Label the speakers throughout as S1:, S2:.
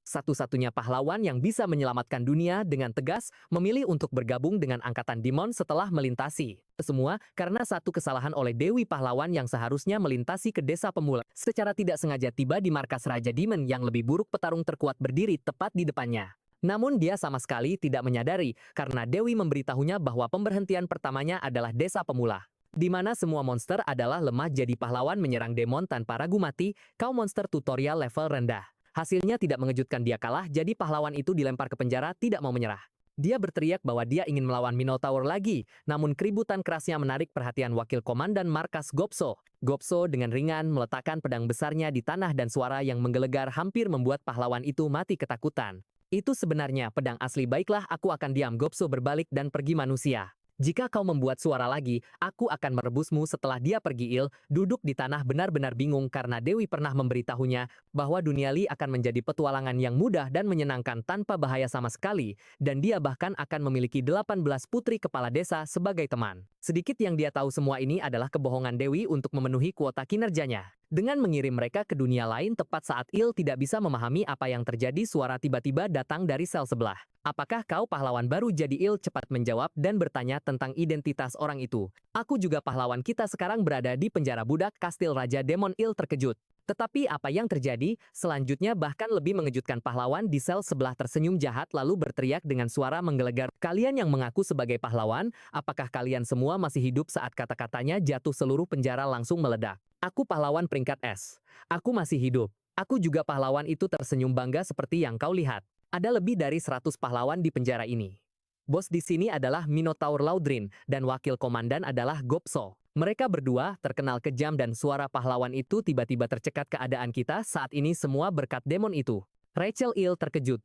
S1: Satu-satunya pahlawan yang bisa menyelamatkan dunia dengan tegas memilih untuk bergabung dengan angkatan Demon setelah melintasi semua karena satu kesalahan oleh Dewi Pahlawan yang seharusnya melintasi ke desa pemula. Secara tidak sengaja tiba di markas Raja Demon yang lebih buruk, petarung terkuat berdiri tepat di depannya. Namun dia sama sekali tidak menyadari karena Dewi memberitahunya bahwa pemberhentian pertamanya adalah desa pemula, di mana semua monster adalah lemah. Jadi pahlawan menyerang demon tanpa ragu mati, kau monster tutorial level rendah. Hasilnya tidak mengejutkan, dia kalah, jadi pahlawan itu dilempar ke penjara tidak mau menyerah. Dia berteriak bahwa dia ingin melawan Minotaur lagi, namun keributan kerasnya menarik perhatian wakil komandan markas Gopso. Gopso dengan ringan meletakkan pedang besarnya di tanah dan suara yang menggelegar hampir membuat pahlawan itu mati ketakutan. Itu sebenarnya pedang asli. Baiklah, aku akan diam. Gopso berbalik dan pergi. Manusia, jika kau membuat suara lagi, aku akan merebusmu. Setelah dia pergi, Il duduk di tanah benar-benar bingung karena Dewi pernah memberitahunya bahwa Dunia Li akan menjadi petualangan yang mudah dan menyenangkan tanpa bahaya sama sekali, dan dia bahkan akan memiliki 18 putri kepala desa sebagai teman. Sedikit yang dia tahu, semua ini adalah kebohongan Dewi untuk memenuhi kuota kinerjanya. Dengan mengirim mereka ke dunia lain tepat saat Il tidak bisa memahami apa yang terjadi, suara tiba-tiba datang dari sel sebelah. Apakah kau pahlawan baru? Jadi Il cepat menjawab dan bertanya tentang identitas orang itu. Aku juga pahlawan. Kita sekarang berada di penjara budak kastil Raja Demon. Il terkejut. Tetapi apa yang terjadi selanjutnya bahkan lebih mengejutkan. Pahlawan di sel sebelah tersenyum jahat lalu berteriak dengan suara menggelegar, "Kalian yang mengaku sebagai pahlawan, apakah kalian semua masih hidup?" Saat kata-katanya jatuh, seluruh penjara langsung meledak. "Aku pahlawan peringkat S. Aku masih hidup." "Aku juga pahlawan." Itu tersenyum bangga. "Seperti yang kau lihat, ada lebih dari 100 pahlawan di penjara ini. Bos di sini adalah Minotaur Laudrin dan wakil komandan adalah Gopso. Mereka berdua terkenal kejam." Dan suara pahlawan itu tiba-tiba tercekat. "Keadaan kita saat ini semua berkat demon itu." Rachel. Il terkejut.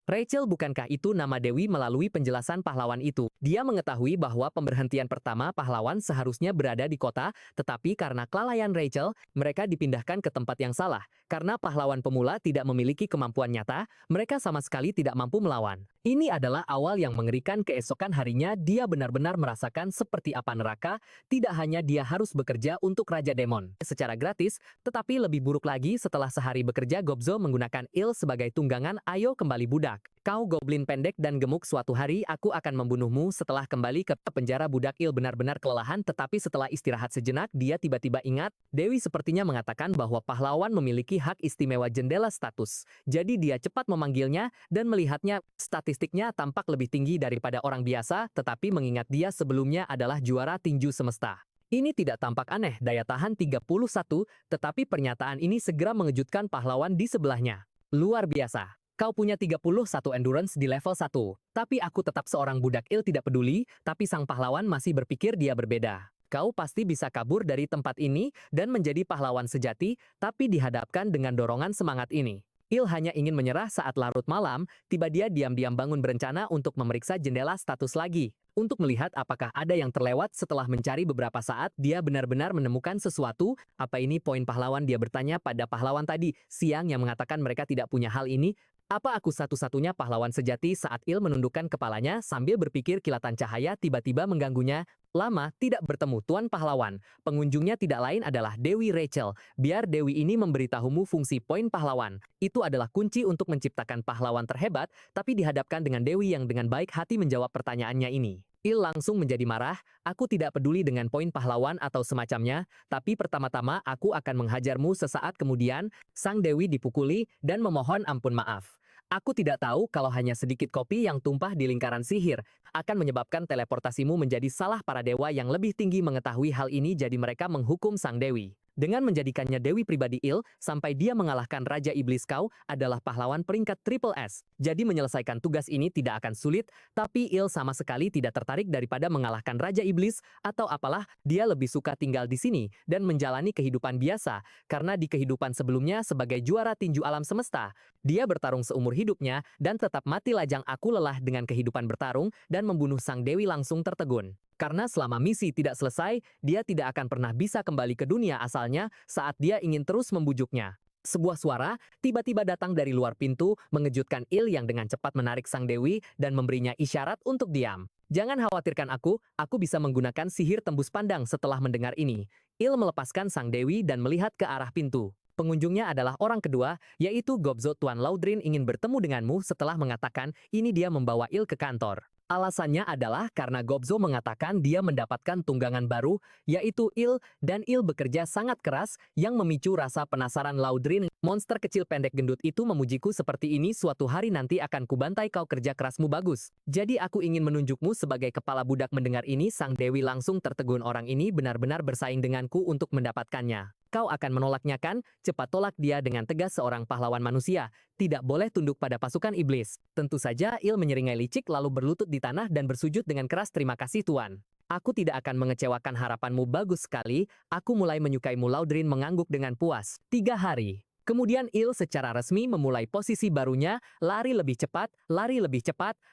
S1: Rachel, bukankah itu nama Dewi? Melalui penjelasan pahlawan itu, dia mengetahui bahwa pemberhentian pertama pahlawan seharusnya berada di kota, tetapi karena kelalaian Rachel, mereka dipindahkan ke tempat yang salah. Karena pahlawan pemula tidak memiliki kemampuan nyata, mereka sama sekali tidak mampu melawan. Ini adalah awal yang mengerikan. Keesokan harinya, dia benar-benar merasakan seperti apa neraka. Tidak hanya dia harus bekerja untuk Raja Demon secara gratis, tetapi lebih buruk lagi setelah sehari bekerja, Gopso menggunakan Il sebagai tunggangan. "Ayo kembali budak. Kau goblin pendek dan gemuk. Suatu hari aku akan membunuhmu." Setelah kembali ke penjara budak, Il benar-benar kelelahan, tetapi setelah istirahat sejenak, dia tiba-tiba ingat, Dewi sepertinya mengatakan bahwa pahlawan memiliki hak istimewa jendela status. Jadi dia cepat memanggilnya dan melihatnya. Statistiknya tampak lebih tinggi daripada orang biasa, tetapi mengingat dia sebelumnya adalah juara tinju semesta, ini tidak tampak aneh. Daya tahan 31, tetapi pernyataan ini segera mengejutkan pahlawan di sebelahnya. "Luar biasa. Kau punya 31 endurance di level 1. Tapi aku tetap seorang budak." Il tidak peduli, tapi sang pahlawan masih berpikir dia berbeda. "Kau pasti bisa kabur dari tempat ini dan menjadi pahlawan sejati, tapi dihadapkan dengan dorongan semangat ini." Il hanya ingin menyerah. Saat larut malam, tiba dia diam-diam bangun berencana untuk memeriksa jendela status lagi, untuk melihat apakah ada yang terlewat. Setelah mencari beberapa saat, dia benar-benar menemukan sesuatu. "Apa ini poin pahlawan?" dia bertanya pada pahlawan tadi siang yang mengatakan mereka tidak punya hal ini. "Apa aku satu-satunya pahlawan sejati?" Saat Il menundukkan kepalanya sambil berpikir, kilatan cahaya tiba-tiba mengganggunya. "Lama tidak bertemu, Tuan Pahlawan." Pengunjungnya tidak lain adalah Dewi Rachel. "Biar Dewi ini memberitahumu fungsi poin pahlawan. Itu adalah kunci untuk menciptakan pahlawan terhebat." Tapi dihadapkan dengan Dewi yang dengan baik hati menjawab pertanyaannya ini, Il langsung menjadi marah. "Aku tidak peduli dengan poin pahlawan atau semacamnya, tapi pertama-tama aku akan menghajarmu." Sesaat kemudian, sang Dewi dipukuli dan memohon ampun. "Maaf. Aku tidak tahu kalau hanya sedikit kopi yang tumpah di lingkaran sihir akan menyebabkan teleportasimu menjadi salah." Para dewa yang lebih tinggi mengetahui hal ini, jadi mereka menghukum sang Dewi dengan menjadikannya Dewi pribadi Il sampai dia mengalahkan Raja Iblis. "Kau adalah pahlawan peringkat triple S. Jadi menyelesaikan tugas ini tidak akan sulit." Tapi Il sama sekali tidak tertarik daripada mengalahkan Raja Iblis atau apalah. Dia lebih suka tinggal di sini dan menjalani kehidupan biasa, karena di kehidupan sebelumnya sebagai juara tinju alam semesta, dia bertarung seumur hidupnya dan tetap mati lajang. "Aku lelah dengan kehidupan bertarung dan membunuh." Sang Dewi langsung tertegun. Karena selama misi tidak selesai, dia tidak akan pernah bisa kembali ke dunia asalnya saat dia ingin terus membujuknya. Sebuah suara tiba-tiba datang dari luar pintu, mengejutkan Il yang dengan cepat menarik sang Dewi dan memberinya isyarat untuk diam. "Jangan khawatirkan aku bisa menggunakan sihir tembus pandang." Setelah mendengar ini, Il melepaskan sang Dewi dan melihat ke arah pintu. Pengunjungnya adalah orang kedua, yaitu Gobzo. Tuan Laudrin ingin bertemu denganmu setelah mengatakan ini dia membawa Il ke kantor. Alasannya adalah karena Gobzo mengatakan dia mendapatkan tunggangan baru, yaitu Il, dan Il bekerja sangat keras, yang memicu rasa penasaran Laudrin. Monster kecil pendek gendut itu memujiku seperti ini, suatu hari nanti akan kubantai kau, kerja kerasmu bagus. Jadi aku ingin menunjukmu sebagai kepala budak. Mendengar ini, sang dewi langsung tertegun, orang ini benar-benar bersaing denganku untuk mendapatkannya. Kau akan menolaknya kan? Cepat tolak dia dengan tegas, seorang pahlawan manusia tidak boleh tunduk pada pasukan iblis. Tentu saja Il menyeringai licik lalu berlutut di tanah dan bersujud dengan keras, terima kasih tuan. Aku tidak akan mengecewakan harapanmu, bagus sekali, aku mulai menyukaimu. Laudrin mengangguk dengan puas. 3 hari. Kemudian Il secara resmi memulai posisi barunya, lari lebih cepat,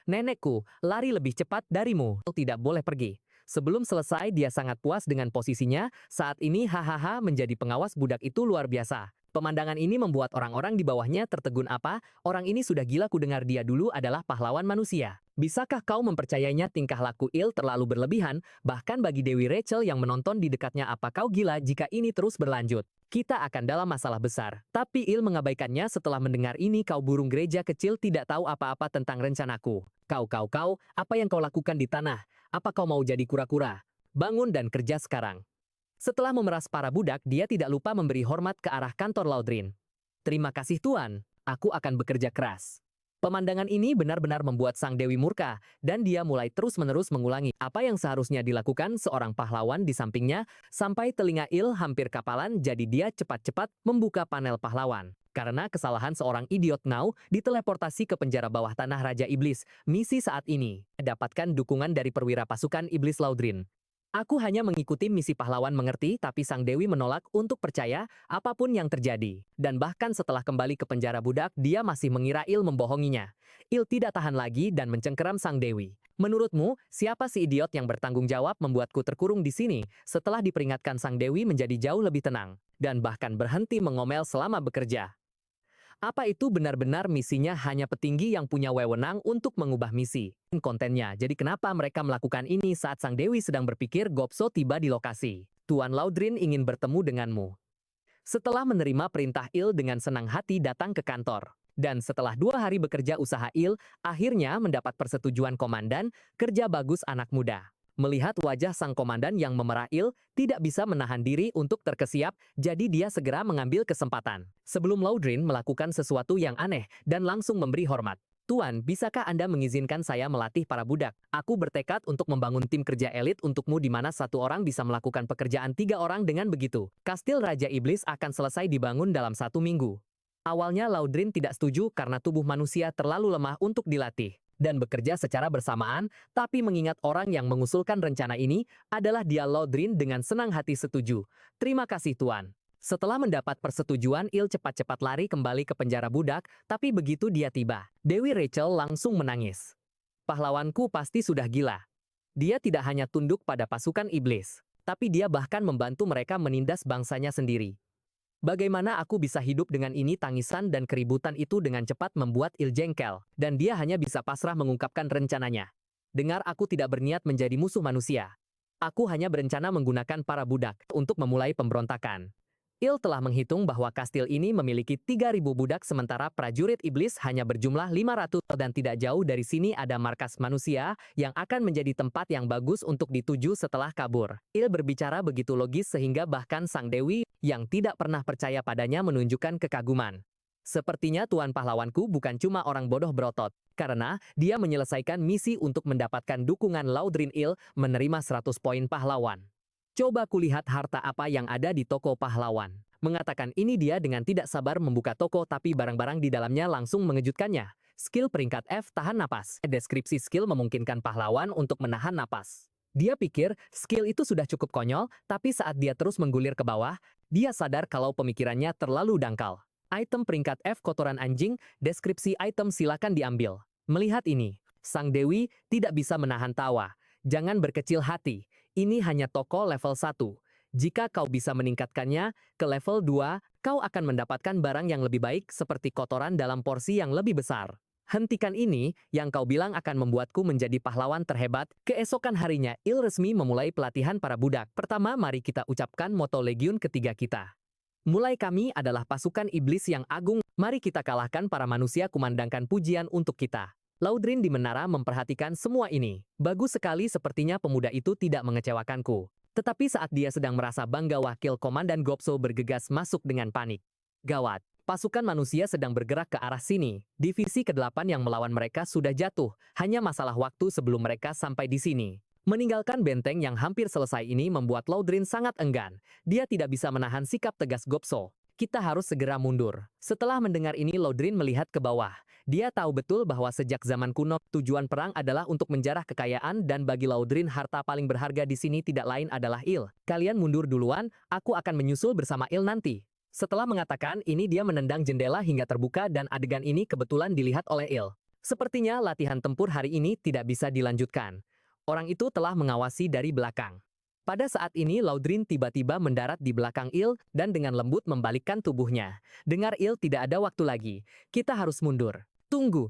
S1: nenekku, lari lebih cepat darimu. Tidak boleh pergi. Sebelum selesai dia sangat puas dengan posisinya, saat ini hahaha menjadi pengawas budak itu luar biasa. Pemandangan ini membuat orang-orang di bawahnya tertegun, apa? Orang ini sudah gila, ku dengar dia dulu adalah pahlawan manusia. Bisakah kau mempercayainya? Tingkah laku Il terlalu berlebihan, bahkan bagi Dewi Rachel yang menonton di dekatnya. Apa kau gila? Jika ini terus berlanjut, kita akan dalam masalah besar. Tapi Il mengabaikannya setelah mendengar ini. Kau burung gereja kecil tidak tahu apa-apa tentang rencanaku. Kau, apa yang kau lakukan di tanah? Apa kau mau jadi kura-kura? Bangun dan kerja sekarang. Setelah memeras para budak, dia tidak lupa memberi hormat ke arah kantor Laudrin. Terima kasih tuan, aku akan bekerja keras. Pemandangan ini benar-benar membuat sang dewi murka, dan dia mulai terus-menerus mengulangi apa yang seharusnya dilakukan seorang pahlawan di sampingnya, sampai telinga Il hampir kapalan, jadi dia cepat-cepat membuka panel pahlawan. Karena kesalahan seorang idiot Now diteleportasi ke penjara bawah tanah Raja Iblis. Misi saat ini, dapatkan dukungan dari perwira pasukan Iblis Laudrin. Aku hanya mengikuti misi pahlawan, mengerti? Tapi sang dewi menolak untuk percaya apapun yang terjadi. Dan bahkan setelah kembali ke penjara budak, dia masih mengira Il membohonginya. Il tidak tahan lagi dan mencengkeram sang dewi. Menurutmu, siapa si idiot yang bertanggung jawab membuatku terkurung di sini? Setelah diperingatkan, sang dewi menjadi jauh lebih tenang. Dan bahkan berhenti mengomel selama bekerja. Apa itu benar-benar misinya? Hanya petinggi yang punya wewenang untuk mengubah misi kontennya. Jadi kenapa mereka melakukan ini? Saat sang dewi sedang berpikir, Gobzo tiba di lokasi. Tuan Laudrin ingin bertemu denganmu. Setelah menerima perintah, Il dengan senang hati datang ke kantor. Dan setelah 2 hari bekerja usaha, Il akhirnya mendapat persetujuan komandan. Kerja bagus anak muda. Melihat wajah sang komandan yang memerah, Il tidak bisa menahan diri untuk terkesiap, jadi dia segera mengambil kesempatan. Sebelum Laudrin melakukan sesuatu yang aneh dan langsung memberi hormat. Tuan, bisakah Anda mengizinkan saya melatih para budak? Aku bertekad untuk membangun tim kerja elit untukmu di mana 1 orang bisa melakukan pekerjaan 3 orang. Dengan begitu, kastil Raja Iblis akan selesai dibangun dalam 1 minggu. Awalnya Laudrin tidak setuju karena tubuh manusia terlalu lemah untuk dilatih dan bekerja secara bersamaan, tapi mengingat orang yang mengusulkan rencana ini adalah dia, Laudrin dengan senang hati setuju. Terima kasih tuan. Setelah mendapat persetujuan, Il cepat-cepat lari kembali ke penjara budak, tapi begitu dia tiba, Dewi Rachel langsung menangis. Pahlawanku pasti sudah gila. Dia tidak hanya tunduk pada pasukan iblis, tapi dia bahkan membantu mereka menindas bangsanya sendiri. Bagaimana aku bisa hidup dengan ini? Tangisan dan keributan itu dengan cepat membuat Il jengkel, dan dia hanya bisa pasrah mengungkapkan rencananya. Dengar, aku tidak berniat menjadi musuh manusia. Aku hanya berencana menggunakan para budak untuk memulai pemberontakan. Il telah menghitung bahwa kastil ini memiliki 3.000 budak sementara prajurit iblis hanya berjumlah 500 dan tidak jauh dari sini ada markas manusia yang akan menjadi tempat yang bagus untuk dituju setelah kabur. Il berbicara begitu logis sehingga bahkan sang dewi yang tidak pernah percaya padanya menunjukkan kekaguman. Sepertinya tuan pahlawanku bukan cuma orang bodoh berotot, karena dia menyelesaikan misi untuk mendapatkan dukungan Laudrin. Il menerima 100 poin pahlawan. Coba kulihat harta apa yang ada di toko pahlawan. Mengatakan ini dia dengan tidak sabar membuka toko, tapi barang-barang di dalamnya langsung mengejutkannya. Skill peringkat F, tahan napas. Deskripsi skill memungkinkan pahlawan untuk menahan napas. Dia pikir skill itu sudah cukup konyol, tapi saat dia terus menggulir ke bawah, dia sadar kalau pemikirannya terlalu dangkal. Item peringkat F, kotoran anjing. Deskripsi item silakan diambil. Melihat ini, sang dewi tidak bisa menahan tawa. Jangan berkecil hati. Ini hanya toko level 1. Jika kau bisa meningkatkannya ke level 2, kau akan mendapatkan barang yang lebih baik seperti kotoran dalam porsi yang lebih besar. Hentikan ini, yang kau bilang akan membuatku menjadi pahlawan terhebat. Keesokan harinya, Il resmi memulai pelatihan para budak. Pertama, mari kita ucapkan moto legiun ketiga kita. Mulai kami adalah pasukan iblis yang agung, mari kita kalahkan para manusia kumandangkan pujian untuk kita. Laudrin di menara memperhatikan semua ini. Bagus sekali sepertinya pemuda itu tidak mengecewakanku. Tetapi saat dia sedang merasa bangga wakil Komandan Gopso bergegas masuk dengan panik. Gawat, pasukan manusia sedang bergerak ke arah sini. Divisi ke-8 yang melawan mereka sudah jatuh, hanya masalah waktu sebelum mereka sampai di sini. Meninggalkan benteng yang hampir selesai ini membuat Laudrin sangat enggan. Dia tidak bisa menahan sikap tegas Gopso. Kita harus segera mundur. Setelah mendengar ini Laudrin melihat ke bawah. Dia tahu betul bahwa sejak zaman kuno, tujuan perang adalah untuk menjarah kekayaan dan bagi Laudrin harta paling berharga di sini tidak lain adalah Il. Kalian mundur duluan, aku akan menyusul bersama Il nanti. Setelah mengatakan ini dia menendang jendela hingga terbuka dan adegan ini kebetulan dilihat oleh Il. Sepertinya latihan tempur hari ini tidak bisa dilanjutkan. Orang itu telah mengawasi dari belakang. Pada saat ini Laudrin tiba-tiba mendarat di belakang Il dan dengan lembut membalikkan tubuhnya. Dengar Il, tidak ada waktu lagi. Kita harus mundur. Tunggu.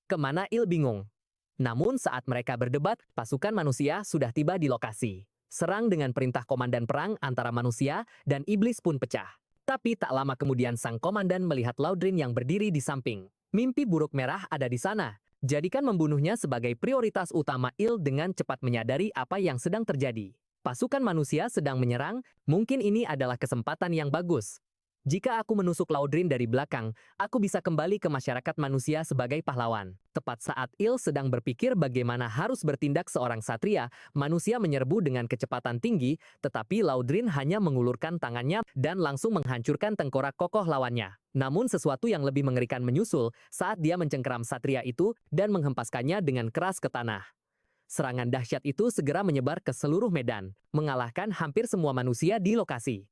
S1: Kemana Il bingung. Namun saat mereka berdebat, pasukan manusia sudah tiba di lokasi. Serang dengan perintah komandan perang antara manusia dan iblis pun pecah. Tapi tak lama kemudian sang komandan melihat Laudrin yang berdiri di samping. Mimpi buruk merah ada di sana. Jadikan membunuhnya sebagai prioritas utama Il dengan cepat menyadari apa yang sedang terjadi. Pasukan manusia sedang menyerang, mungkin ini adalah kesempatan yang bagus. Jika aku menusuk Laudrin dari belakang, aku bisa kembali ke masyarakat manusia sebagai pahlawan. Tepat saat Il sedang berpikir bagaimana harus bertindak seorang satria, manusia menyerbu dengan kecepatan tinggi, tetapi Laudrin hanya mengulurkan tangannya dan langsung menghancurkan tengkorak kokoh lawannya. Namun sesuatu yang lebih mengerikan menyusul saat dia mencengkeram satria itu dan menghempaskannya dengan keras ke tanah. Serangan dahsyat itu segera menyebar ke seluruh medan, mengalahkan hampir semua manusia di lokasi.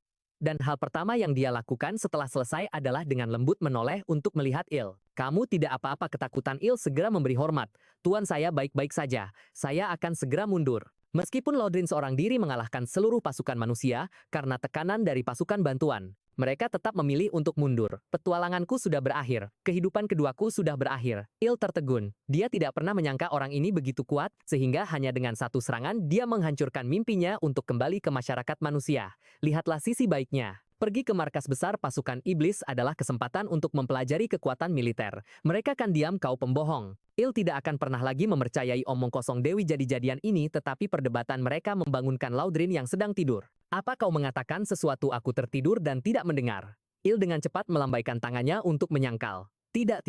S1: Dan hal pertama yang dia lakukan setelah selesai adalah dengan lembut menoleh untuk melihat Il. Kamu tidak apa-apa, ketakutan Il segera memberi hormat. Tuan, saya baik-baik saja. Saya akan segera mundur. Meskipun Laudrin seorang diri mengalahkan seluruh pasukan manusia karena tekanan dari pasukan bantuan, mereka tetap memilih untuk mundur. Petualanganku sudah berakhir. Kehidupan keduaku sudah berakhir. Il tertegun. Dia tidak pernah menyangka orang ini begitu kuat, sehingga hanya dengan satu serangan dia menghancurkan mimpinya untuk kembali ke masyarakat manusia. Lihatlah sisi baiknya. Pergi ke markas besar pasukan iblis adalah kesempatan untuk mempelajari kekuatan militer. Mereka kan diam, kau pembohong. Il tidak akan pernah lagi mempercayai omong kosong Dewi jadi-jadian ini, tetapi perdebatan mereka membangunkan Laudrin yang sedang tidur. Apa kau mengatakan sesuatu? Aku tertidur dan tidak mendengar. Il dengan cepat melambaikan tangannya untuk menyangkal. Tidak.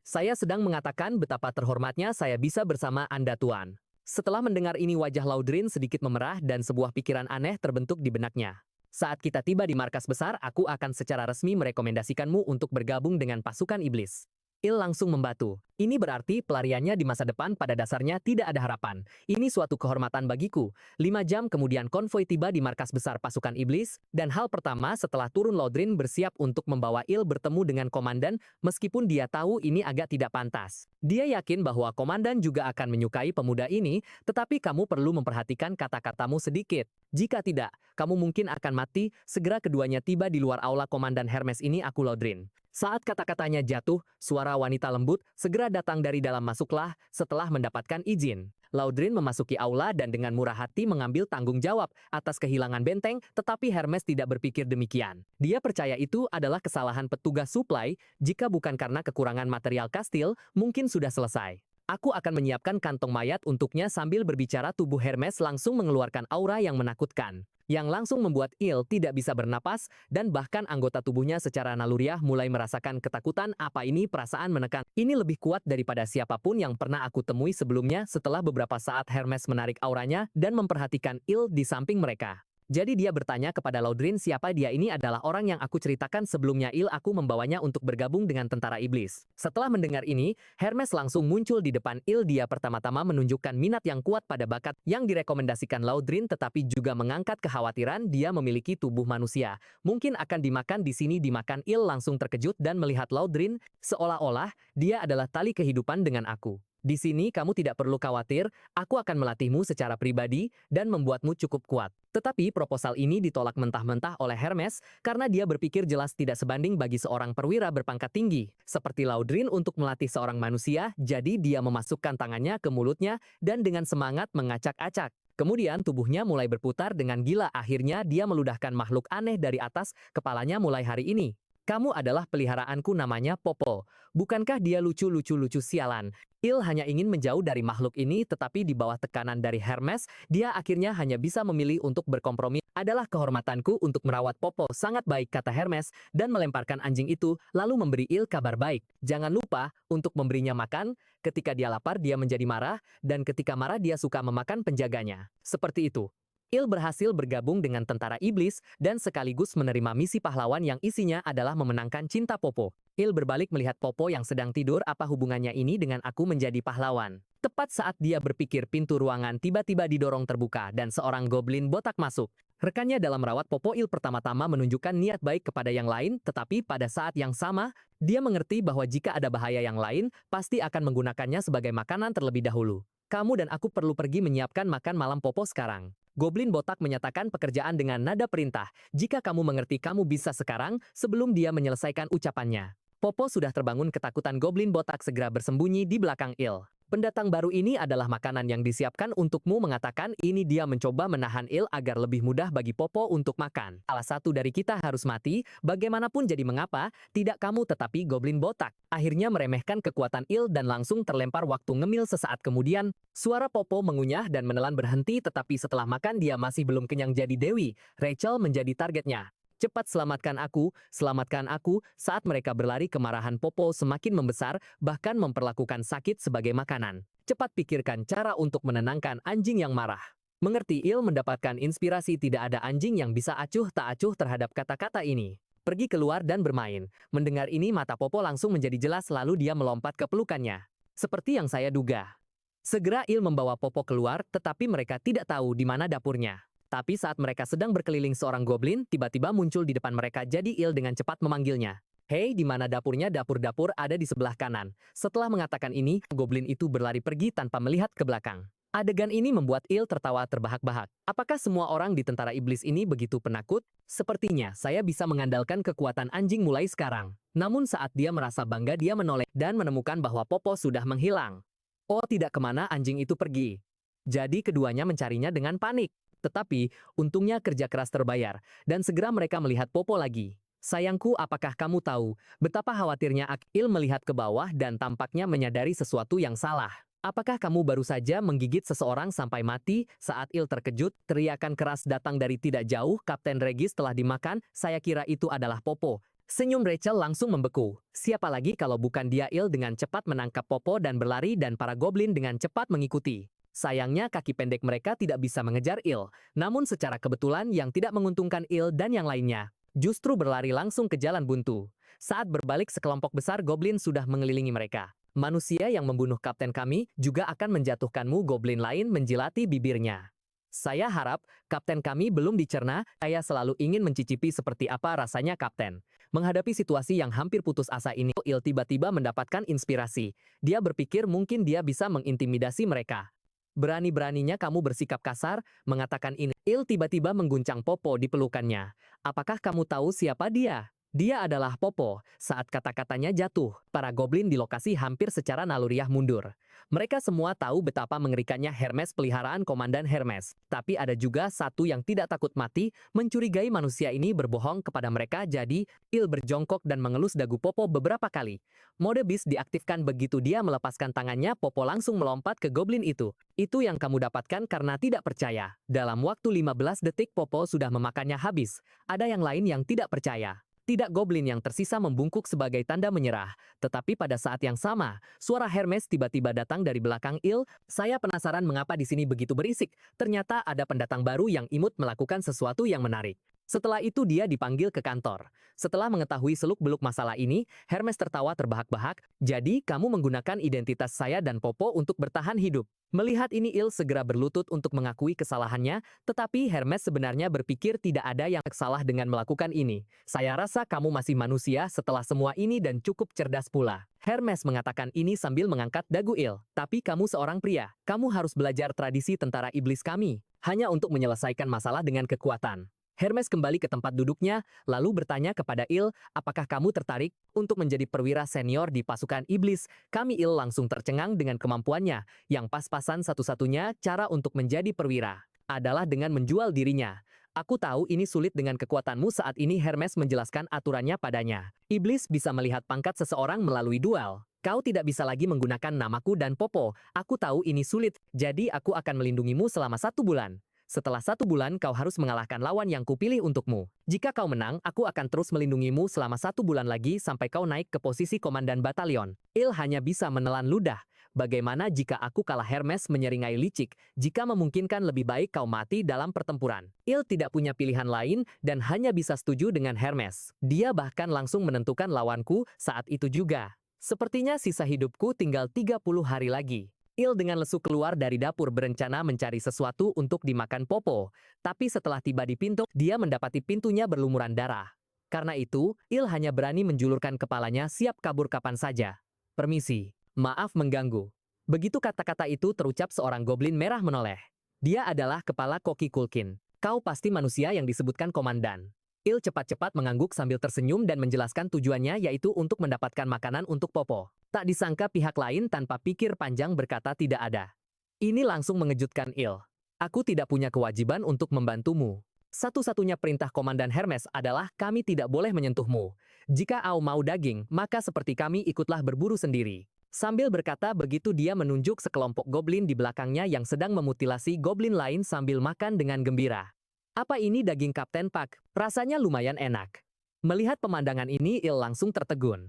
S1: Saya sedang mengatakan betapa terhormatnya saya bisa bersama Anda, Tuan. Setelah mendengar ini wajah Laudrin sedikit memerah dan sebuah pikiran aneh terbentuk di benaknya. Saat kita tiba di markas besar, aku akan secara resmi merekomendasikanmu untuk bergabung dengan pasukan iblis. Il langsung membatu. Ini berarti pelariannya di masa depan pada dasarnya tidak ada harapan. Ini suatu kehormatan bagiku. 5 jam kemudian konvoi tiba di markas besar pasukan iblis, dan hal pertama setelah turun Laudrin bersiap untuk membawa Il bertemu dengan komandan, meskipun dia tahu ini agak tidak pantas. Dia yakin bahwa komandan juga akan menyukai pemuda ini, tetapi kamu perlu memperhatikan kata-katamu sedikit. Jika tidak, kamu mungkin akan mati. Segera keduanya tiba di luar aula komandan Hermes ini, aku Laudrin. Saat kata-katanya jatuh, suara wanita lembut segera datang dari dalam. Masuklah setelah mendapatkan izin. Laudrin memasuki aula dan dengan murah hati mengambil tanggung jawab atas kehilangan benteng, tetapi Hermes tidak berpikir demikian. Dia percaya itu adalah kesalahan petugas suplai, jika bukan karena kekurangan material kastil, mungkin sudah selesai. Aku akan menyiapkan kantong mayat untuknya. Sambil berbicara tubuh Hermes langsung mengeluarkan aura yang menakutkan, yang langsung membuat Il tidak bisa bernapas, dan bahkan anggota tubuhnya secara naluriah mulai merasakan ketakutan. Apa ini? Perasaan menekan ini lebih kuat daripada siapapun yang pernah aku temui sebelumnya. Setelah beberapa saat Hermes menarik auranya dan memperhatikan Il di samping mereka. Jadi dia bertanya kepada Laudrin siapa dia. Ini adalah orang yang aku ceritakan sebelumnya, Il. Aku membawanya untuk bergabung dengan tentara iblis. Setelah mendengar ini, Hermes langsung muncul di depan Il. Dia pertama-tama menunjukkan minat yang kuat pada bakat yang direkomendasikan Laudrin, tetapi juga mengangkat kekhawatiran dia memiliki tubuh manusia. Mungkin akan dimakan di sini. Dimakan? Il langsung terkejut dan melihat Laudrin, seolah-olah dia adalah tali kehidupan dengan aku. Di sini kamu tidak perlu khawatir, aku akan melatihmu secara pribadi dan membuatmu cukup kuat. Tetapi proposal ini ditolak mentah-mentah oleh Hermes karena dia berpikir jelas tidak sebanding bagi seorang perwira berpangkat tinggi seperti Laudrin untuk melatih seorang manusia. Jadi dia memasukkan tangannya ke mulutnya dan dengan semangat mengacak-acak. Kemudian tubuhnya mulai berputar dengan gila. Akhirnya dia meludahkan makhluk aneh dari atas kepalanya. Mulai hari ini, kamu adalah peliharaanku, namanya Popo. Bukankah dia lucu-lucu sialan? Il hanya ingin menjauh dari makhluk ini, tetapi di bawah tekanan dari Hermes, dia akhirnya hanya bisa memilih untuk berkompromi. Adalah kehormatanku untuk merawat Popo. Sangat baik, kata Hermes, dan melemparkan anjing itu, lalu memberi Il kabar baik. Jangan lupa untuk memberinya makan. Ketika dia lapar, dia menjadi marah, dan ketika marah dia suka memakan penjaganya. Seperti itu. Il berhasil bergabung dengan tentara iblis dan sekaligus menerima misi pahlawan yang isinya adalah memenangkan cinta Popo. Il berbalik melihat Popo yang sedang tidur. Apa hubungannya ini dengan aku menjadi pahlawan? Tepat saat dia berpikir, pintu ruangan tiba-tiba didorong terbuka dan seorang goblin botak masuk. Rekannya dalam merawat Popo, Il pertama-tama menunjukkan niat baik kepada yang lain, tetapi pada saat yang sama, dia mengerti bahwa jika ada bahaya yang lain, pasti akan menggunakannya sebagai makanan terlebih dahulu. Kamu dan aku perlu pergi menyiapkan makan malam Popo sekarang. Goblin botak menyatakan pekerjaan dengan nada perintah. Jika kamu mengerti, kamu bisa sekarang, sebelum dia menyelesaikan ucapannya. Popo sudah terbangun ketakutan. Goblin botak segera bersembunyi di belakang Il. Pendatang baru ini adalah makanan yang disiapkan untukmu, mengatakan ini. Dia mencoba menahan Il agar lebih mudah bagi Popo untuk makan. Salah satu dari kita harus mati, bagaimanapun. Jadi mengapa tidak kamu? Tetapi goblin botak akhirnya meremehkan kekuatan Il dan langsung terlempar. Waktu ngemil sesaat kemudian, suara Popo mengunyah dan menelan berhenti, tetapi setelah makan dia masih belum kenyang. Jadi Dewi Rachel menjadi targetnya. Cepat selamatkan aku, selamatkan aku. Saat mereka berlari, kemarahan Popo semakin membesar, bahkan memperlakukan sakit sebagai makanan. Cepat pikirkan cara untuk menenangkan anjing yang marah. Mengerti, Il mendapatkan inspirasi. Tidak ada anjing yang bisa acuh tak acuh terhadap kata-kata ini. Pergi keluar dan bermain. Mendengar ini mata Popo langsung menjadi jelas, lalu dia melompat ke pelukannya. Seperti yang saya duga. Segera Il membawa Popo keluar, tetapi mereka tidak tahu di mana dapurnya. Tapi saat mereka sedang berkeliling, seorang goblin tiba-tiba muncul di depan mereka. Jadi Il dengan cepat memanggilnya. Hei, di mana dapurnya? Dapur ada di sebelah kanan. Setelah mengatakan ini, goblin itu berlari pergi tanpa melihat ke belakang. Adegan ini membuat Il tertawa terbahak-bahak. Apakah semua orang di tentara iblis ini begitu penakut? Sepertinya saya bisa mengandalkan kekuatan anjing mulai sekarang. Namun saat dia merasa bangga, dia menoleh dan menemukan bahwa Popo sudah menghilang. Oh tidak, kemana anjing itu pergi? Jadi keduanya mencarinya dengan panik. Tetapi, untungnya kerja keras terbayar, dan segera mereka melihat Popo lagi. Sayangku, apakah kamu tahu betapa khawatirnya Il melihat ke bawah dan tampaknya menyadari sesuatu yang salah. Apakah kamu baru saja menggigit seseorang sampai mati? Saat Il terkejut, teriakan keras datang dari tidak jauh. Kapten Regis telah dimakan. Saya kira itu adalah Popo. Senyum Rachel langsung membeku. Siapa lagi kalau bukan dia? Il dengan cepat menangkap Popo dan berlari, dan para goblin dengan cepat mengikuti. Sayangnya kaki pendek mereka tidak bisa mengejar Il. Namun secara kebetulan yang tidak menguntungkan Il dan yang lainnya justru berlari langsung ke jalan buntu. Saat berbalik, sekelompok besar goblin sudah mengelilingi mereka. Manusia yang membunuh kapten kami juga akan menjatuhkanmu. Goblin lain menjilati bibirnya. Saya harap kapten kami belum dicerna. Saya selalu ingin mencicipi seperti apa rasanya kapten. Menghadapi situasi yang hampir putus asa ini, Il tiba-tiba mendapatkan inspirasi. Dia berpikir mungkin dia bisa mengintimidasi mereka. Berani-beraninya kamu bersikap kasar, mengatakan ini. Il tiba-tiba mengguncang Popo di pelukannya. Apakah kamu tahu siapa dia? Dia adalah Popo. Saat kata-katanya jatuh, para goblin di lokasi hampir secara naluriah mundur. Mereka semua tahu betapa mengerikannya Hermes, peliharaan Komandan Hermes. Tapi ada juga satu yang tidak takut mati, mencurigai manusia ini berbohong kepada mereka. Jadi, Il berjongkok dan mengelus dagu Popo beberapa kali. Mode Beast diaktifkan. Begitu dia melepaskan tangannya, Popo langsung melompat ke goblin itu. Itu yang kamu dapatkan karena tidak percaya. Dalam waktu 15 detik, Popo sudah memakannya habis. Ada yang lain yang tidak percaya. Tidak, goblin yang tersisa membungkuk sebagai tanda menyerah. Tetapi pada saat yang sama, suara Hermes tiba-tiba datang dari belakang Il. Saya penasaran mengapa di sini begitu berisik. Ternyata ada pendatang baru yang imut melakukan sesuatu yang menarik. Setelah itu dia dipanggil ke kantor. Setelah mengetahui seluk-beluk masalah ini, Hermes tertawa terbahak-bahak. Jadi kamu menggunakan identitas saya dan Popo untuk bertahan hidup. Melihat ini, Il segera berlutut untuk mengakui kesalahannya, tetapi Hermes sebenarnya berpikir tidak ada yang salah dengan melakukan ini. Saya rasa kamu masih manusia setelah semua ini dan cukup cerdas pula. Hermes mengatakan ini sambil mengangkat dagu Il. Tapi kamu seorang pria. Kamu harus belajar tradisi tentara iblis kami, hanya untuk menyelesaikan masalah dengan kekuatan. Hermes kembali ke tempat duduknya, lalu bertanya kepada Il, apakah kamu tertarik untuk menjadi perwira senior di pasukan iblis? Kami. Il langsung tercengang dengan kemampuannya, yang pas-pasan satu-satunya cara untuk menjadi perwira. adalah dengan menjual dirinya. Aku tahu ini sulit dengan kekuatanmu saat ini. Hermes menjelaskan aturannya padanya. Iblis bisa melihat pangkat seseorang melalui duel. Kau tidak bisa lagi menggunakan namaku dan Popo. Aku tahu ini sulit, jadi aku akan melindungimu selama 1 bulan. Setelah 1 bulan kau harus mengalahkan lawan yang kupilih untukmu. Jika kau menang, aku akan terus melindungimu selama 1 bulan lagi sampai kau naik ke posisi komandan batalion. Il hanya bisa menelan ludah. Bagaimana jika aku kalah? Hermes menyeringai licik. Jika memungkinkan lebih baik kau mati dalam pertempuran. Il tidak punya pilihan lain dan hanya bisa setuju dengan Hermes. Dia bahkan langsung menentukan lawanku saat itu juga. Sepertinya sisa hidupku tinggal 30 hari lagi. Il dengan lesu keluar dari dapur berencana mencari sesuatu untuk dimakan Popo. Tapi setelah tiba di pintu, dia mendapati pintunya berlumuran darah. Karena itu, Il hanya berani menjulurkan kepalanya siap kabur kapan saja. Permisi, maaf mengganggu. Begitu kata-kata itu terucap seorang goblin merah menoleh. Dia adalah kepala Koki Kulkin. Kau pasti manusia yang disebutkan komandan. Il cepat-cepat mengangguk sambil tersenyum dan menjelaskan tujuannya yaitu untuk mendapatkan makanan untuk Popo. Tak disangka pihak lain tanpa pikir panjang berkata tidak ada. Ini langsung mengejutkan Il. Aku tidak punya kewajiban untuk membantumu. Satu-satunya perintah Komandan Hermes adalah kami tidak boleh menyentuhmu. Jika kau mau daging, maka seperti kami ikutlah berburu sendiri. Sambil berkata begitu dia menunjuk sekelompok goblin di belakangnya yang sedang memutilasi goblin lain sambil makan dengan gembira. Apa ini daging Kapten Pak? Rasanya lumayan enak. Melihat pemandangan ini Il langsung tertegun.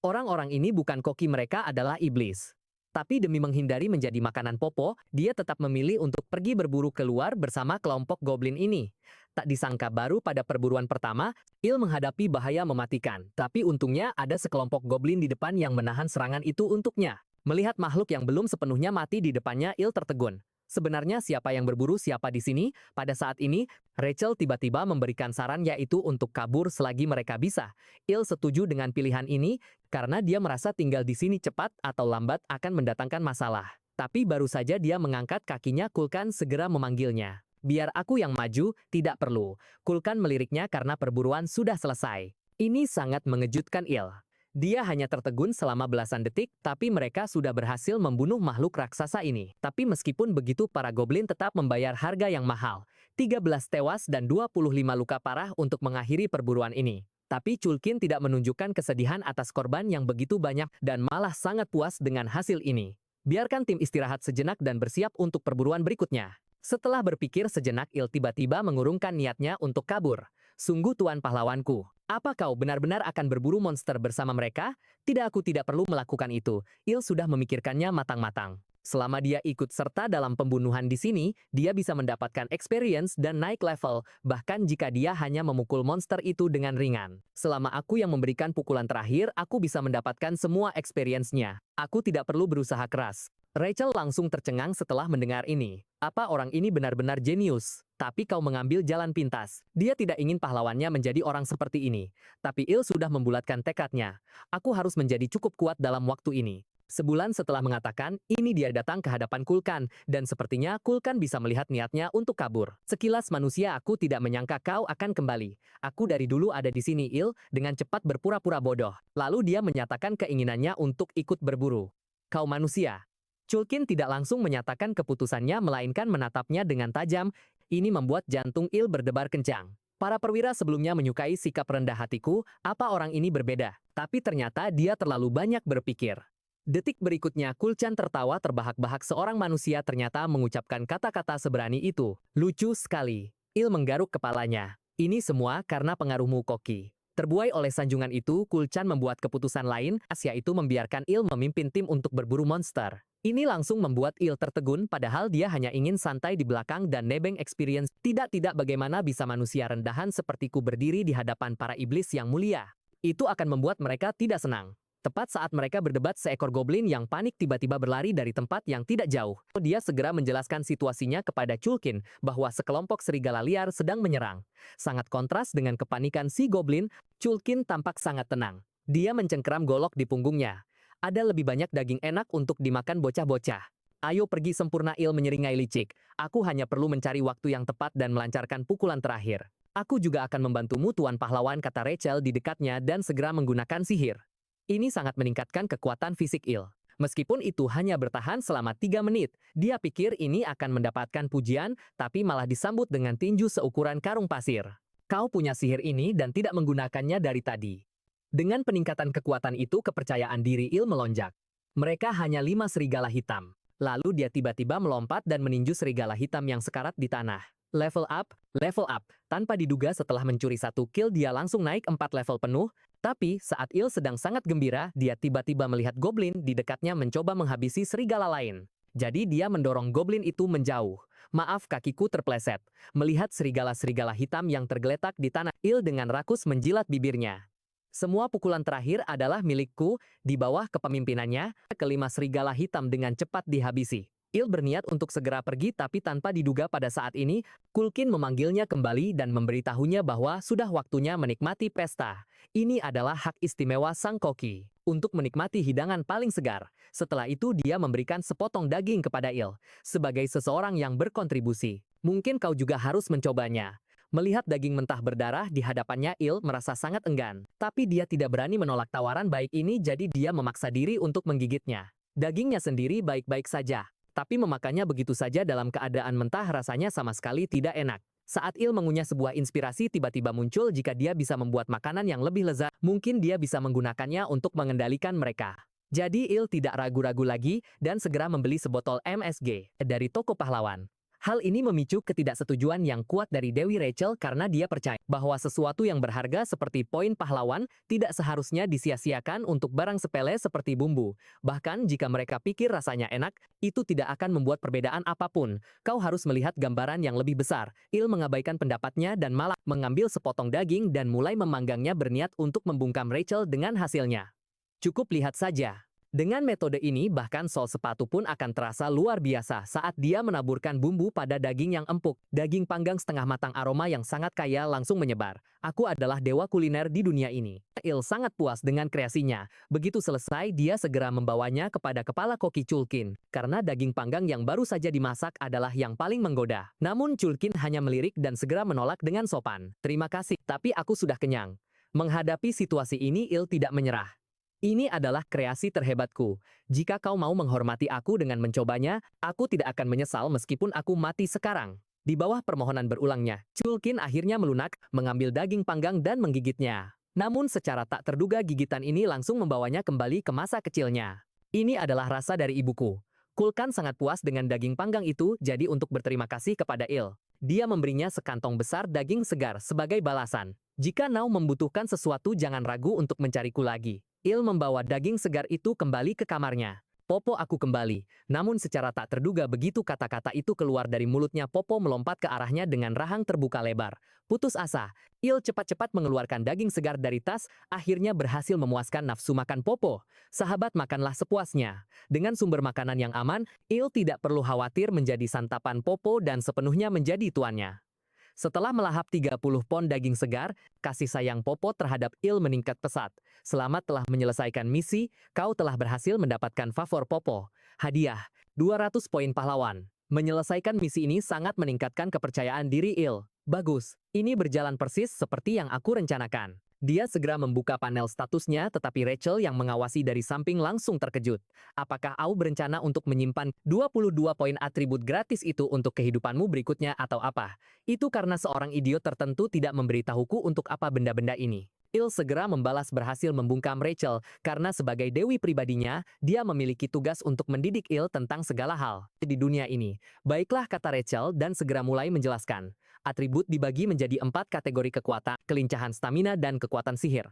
S1: Orang-orang ini bukan koki, mereka adalah iblis. Tapi demi menghindari menjadi makanan Popo, dia tetap memilih untuk pergi berburu keluar bersama kelompok goblin ini. Tak disangka baru pada perburuan pertama, Il menghadapi bahaya mematikan. Tapi untungnya ada sekelompok goblin di depan yang menahan serangan itu untuknya. Melihat makhluk yang belum sepenuhnya mati di depannya, Il tertegun. Sebenarnya siapa yang berburu siapa di sini? Pada saat ini, Rachel tiba-tiba memberikan saran yaitu untuk kabur selagi mereka bisa. Il setuju dengan pilihan ini karena dia merasa tinggal di sini cepat atau lambat akan mendatangkan masalah. Tapi baru saja dia mengangkat kakinya, Kulkan segera memanggilnya. Biar aku yang maju, tidak perlu. Kulkan meliriknya karena perburuan sudah selesai. Ini sangat mengejutkan Il. Dia hanya tertegun selama belasan detik, tapi mereka sudah berhasil membunuh makhluk raksasa ini. Tapi meskipun begitu, para goblin tetap membayar harga yang mahal. 13 tewas dan 25 luka parah untuk mengakhiri perburuan ini. Tapi Culkin tidak menunjukkan kesedihan atas korban yang begitu banyak dan malah sangat puas dengan hasil ini. Biarkan tim istirahat sejenak dan bersiap untuk perburuan berikutnya. Setelah berpikir sejenak, Il tiba-tiba mengurungkan niatnya untuk kabur. Sungguh tuan pahlawanku. Apa kau benar-benar akan berburu monster bersama mereka? Tidak, aku tidak perlu melakukan itu. Il sudah memikirkannya matang-matang. Selama dia ikut serta dalam pembunuhan di sini, dia bisa mendapatkan experience dan naik level, bahkan jika dia hanya memukul monster itu dengan ringan. Selama aku yang memberikan pukulan terakhir, aku bisa mendapatkan semua experience-nya. Aku tidak perlu berusaha keras. Rachel langsung tercengang setelah mendengar ini. Apa orang ini benar-benar jenius? Tapi kau mengambil jalan pintas. Dia tidak ingin pahlawannya menjadi orang seperti ini. Tapi Il sudah membulatkan tekadnya. Aku harus menjadi cukup kuat dalam waktu ini. Sebulan setelah mengatakan, ini dia datang ke hadapan Kulkan, dan sepertinya Kulkan bisa melihat niatnya untuk kabur. Sekilas manusia, aku tidak menyangka kau akan kembali. Aku dari dulu ada di sini, Il, dengan cepat berpura-pura bodoh. Lalu dia menyatakan keinginannya untuk ikut berburu. Kau manusia. Culkin tidak langsung menyatakan keputusannya melainkan menatapnya dengan tajam. Ini membuat jantung Il berdebar kencang. Para perwira sebelumnya menyukai sikap rendah hatiku, apa orang ini berbeda. Tapi ternyata dia terlalu banyak berpikir. Detik berikutnya Kulcan tertawa terbahak-bahak, seorang manusia ternyata mengucapkan kata-kata seberani itu. Lucu sekali. Il menggaruk kepalanya. Ini semua karena pengaruhmu, Koki. Terbuai oleh sanjungan itu, Kulcan membuat keputusan lain, yaitu membiarkan Il memimpin tim untuk berburu monster. Ini langsung membuat Il tertegun, padahal dia hanya ingin santai di belakang dan nebeng experience. Tidak, bagaimana bisa manusia rendahan sepertiku berdiri di hadapan para iblis yang mulia? Itu akan membuat mereka tidak senang. Tepat saat mereka berdebat, seekor goblin yang panik tiba-tiba berlari dari tempat yang tidak jauh. Dia segera menjelaskan situasinya kepada Culkin bahwa sekelompok serigala liar sedang menyerang. Sangat kontras dengan kepanikan si goblin, Culkin tampak sangat tenang. Dia mencengkeram golok di punggungnya. Ada lebih banyak daging enak untuk dimakan bocah-bocah. Ayo pergi, sempurna, Il menyeringai licik. Aku hanya perlu mencari waktu yang tepat dan melancarkan pukulan terakhir. Aku juga akan membantumu, tuan pahlawan, kata Rachel di dekatnya dan segera menggunakan sihir. Ini sangat meningkatkan kekuatan fisik Il. Meskipun itu hanya bertahan selama 3 menit, dia pikir ini akan mendapatkan pujian, tapi malah disambut dengan tinju seukuran karung pasir. Kau punya sihir ini dan tidak menggunakannya dari tadi. Dengan peningkatan kekuatan itu, kepercayaan diri Il melonjak. Mereka hanya 5 serigala hitam. Lalu dia tiba-tiba melompat dan meninju serigala hitam yang sekarat di tanah. Level up, level up. Tanpa diduga setelah mencuri 1 kill dia langsung naik 4 level penuh. Tapi saat Il sedang sangat gembira, dia tiba-tiba melihat goblin di dekatnya mencoba menghabisi serigala lain. Jadi dia mendorong goblin itu menjauh. Maaf, kakiku terpleset. Melihat serigala-serigala hitam yang tergeletak di tanah, Il dengan rakus menjilat bibirnya. Semua pukulan terakhir adalah milikku. Di bawah kepemimpinannya, kelima serigala hitam dengan cepat dihabisi. Il berniat untuk segera pergi, tapi tanpa diduga pada saat ini, Kulkin memanggilnya kembali dan memberitahunya bahwa sudah waktunya menikmati pesta. Ini adalah hak istimewa Sang Koki untuk menikmati hidangan paling segar. Setelah itu dia memberikan sepotong daging kepada Il. Sebagai seseorang yang berkontribusi, mungkin kau juga harus mencobanya. Melihat daging mentah berdarah di hadapannya, Il merasa sangat enggan. Tapi dia tidak berani menolak tawaran baik ini, jadi dia memaksa diri untuk menggigitnya. Dagingnya sendiri baik-baik saja, tapi memakannya begitu saja dalam keadaan mentah rasanya sama sekali tidak enak. Saat Il mengunyah, sebuah inspirasi tiba-tiba muncul. Jika dia bisa membuat makanan yang lebih lezat, mungkin dia bisa menggunakannya untuk mengendalikan mereka. Jadi Il tidak ragu-ragu lagi dan segera membeli sebotol MSG dari toko pahlawan. Hal ini memicu ketidaksetujuan yang kuat dari Dewi Rachel karena dia percaya bahwa sesuatu yang berharga seperti poin pahlawan tidak seharusnya disia-siakan untuk barang sepele seperti bumbu. Bahkan jika mereka pikir rasanya enak, itu tidak akan membuat perbedaan apapun. Kau harus melihat gambaran yang lebih besar. Il mengabaikan pendapatnya dan malah mengambil sepotong daging dan mulai memanggangnya, berniat untuk membungkam Rachel dengan hasilnya. Cukup lihat saja. Dengan metode ini, bahkan sol sepatu pun akan terasa luar biasa saat dia menaburkan bumbu pada daging yang empuk. Daging panggang setengah matang, aroma yang sangat kaya langsung menyebar. Aku adalah dewa kuliner di dunia ini. Il sangat puas dengan kreasinya. Begitu selesai, dia segera membawanya kepada kepala koki Culkin, karena daging panggang yang baru saja dimasak adalah yang paling menggoda. Namun Culkin hanya melirik dan segera menolak dengan sopan. Terima kasih, tapi aku sudah kenyang. Menghadapi situasi ini, Il tidak menyerah. Ini adalah kreasi terhebatku. Jika kau mau menghormati aku dengan mencobanya, aku tidak akan menyesal meskipun aku mati sekarang. Di bawah permohonan berulangnya, Culkin akhirnya melunak, mengambil daging panggang dan menggigitnya. Namun secara tak terduga, gigitan ini langsung membawanya kembali ke masa kecilnya. Ini adalah rasa dari ibuku. Kulkan sangat puas dengan daging panggang itu, jadi untuk berterima kasih kepada Il, dia memberinya sekantong besar daging segar sebagai balasan. Jika kau membutuhkan sesuatu, jangan ragu untuk mencariku lagi. Il membawa daging segar itu kembali ke kamarnya. Popo, aku kembali. Namun secara tak terduga begitu kata-kata itu keluar dari mulutnya, Popo melompat ke arahnya dengan rahang terbuka lebar. Putus asa, Il cepat-cepat mengeluarkan daging segar dari tas, akhirnya berhasil memuaskan nafsu makan Popo. Sahabat, makanlah sepuasnya. Dengan sumber makanan yang aman, Il tidak perlu khawatir menjadi santapan Popo dan sepenuhnya menjadi tuannya. Setelah melahap 30 pon daging segar, kasih sayang Popo terhadap Il meningkat pesat. Selamat telah menyelesaikan misi, kau telah berhasil mendapatkan favor Popo. Hadiah, 200 poin pahlawan. Menyelesaikan misi ini sangat meningkatkan kepercayaan diri Il. Bagus, ini berjalan persis seperti yang aku rencanakan. Dia segera membuka panel statusnya, tetapi Rachel yang mengawasi dari samping langsung terkejut. Apakah kau berencana untuk menyimpan 22 poin atribut gratis itu untuk kehidupanmu berikutnya atau apa? Itu karena seorang idiot tertentu tidak memberitahuku untuk apa benda-benda ini. Il segera membalas, berhasil membungkam Rachel, karena sebagai dewi pribadinya, dia memiliki tugas untuk mendidik Il tentang segala hal di dunia ini. Baiklah, kata Rachel dan segera mulai menjelaskan. Atribut dibagi menjadi 4 kategori: kekuatan, kelincahan, stamina, dan kekuatan sihir.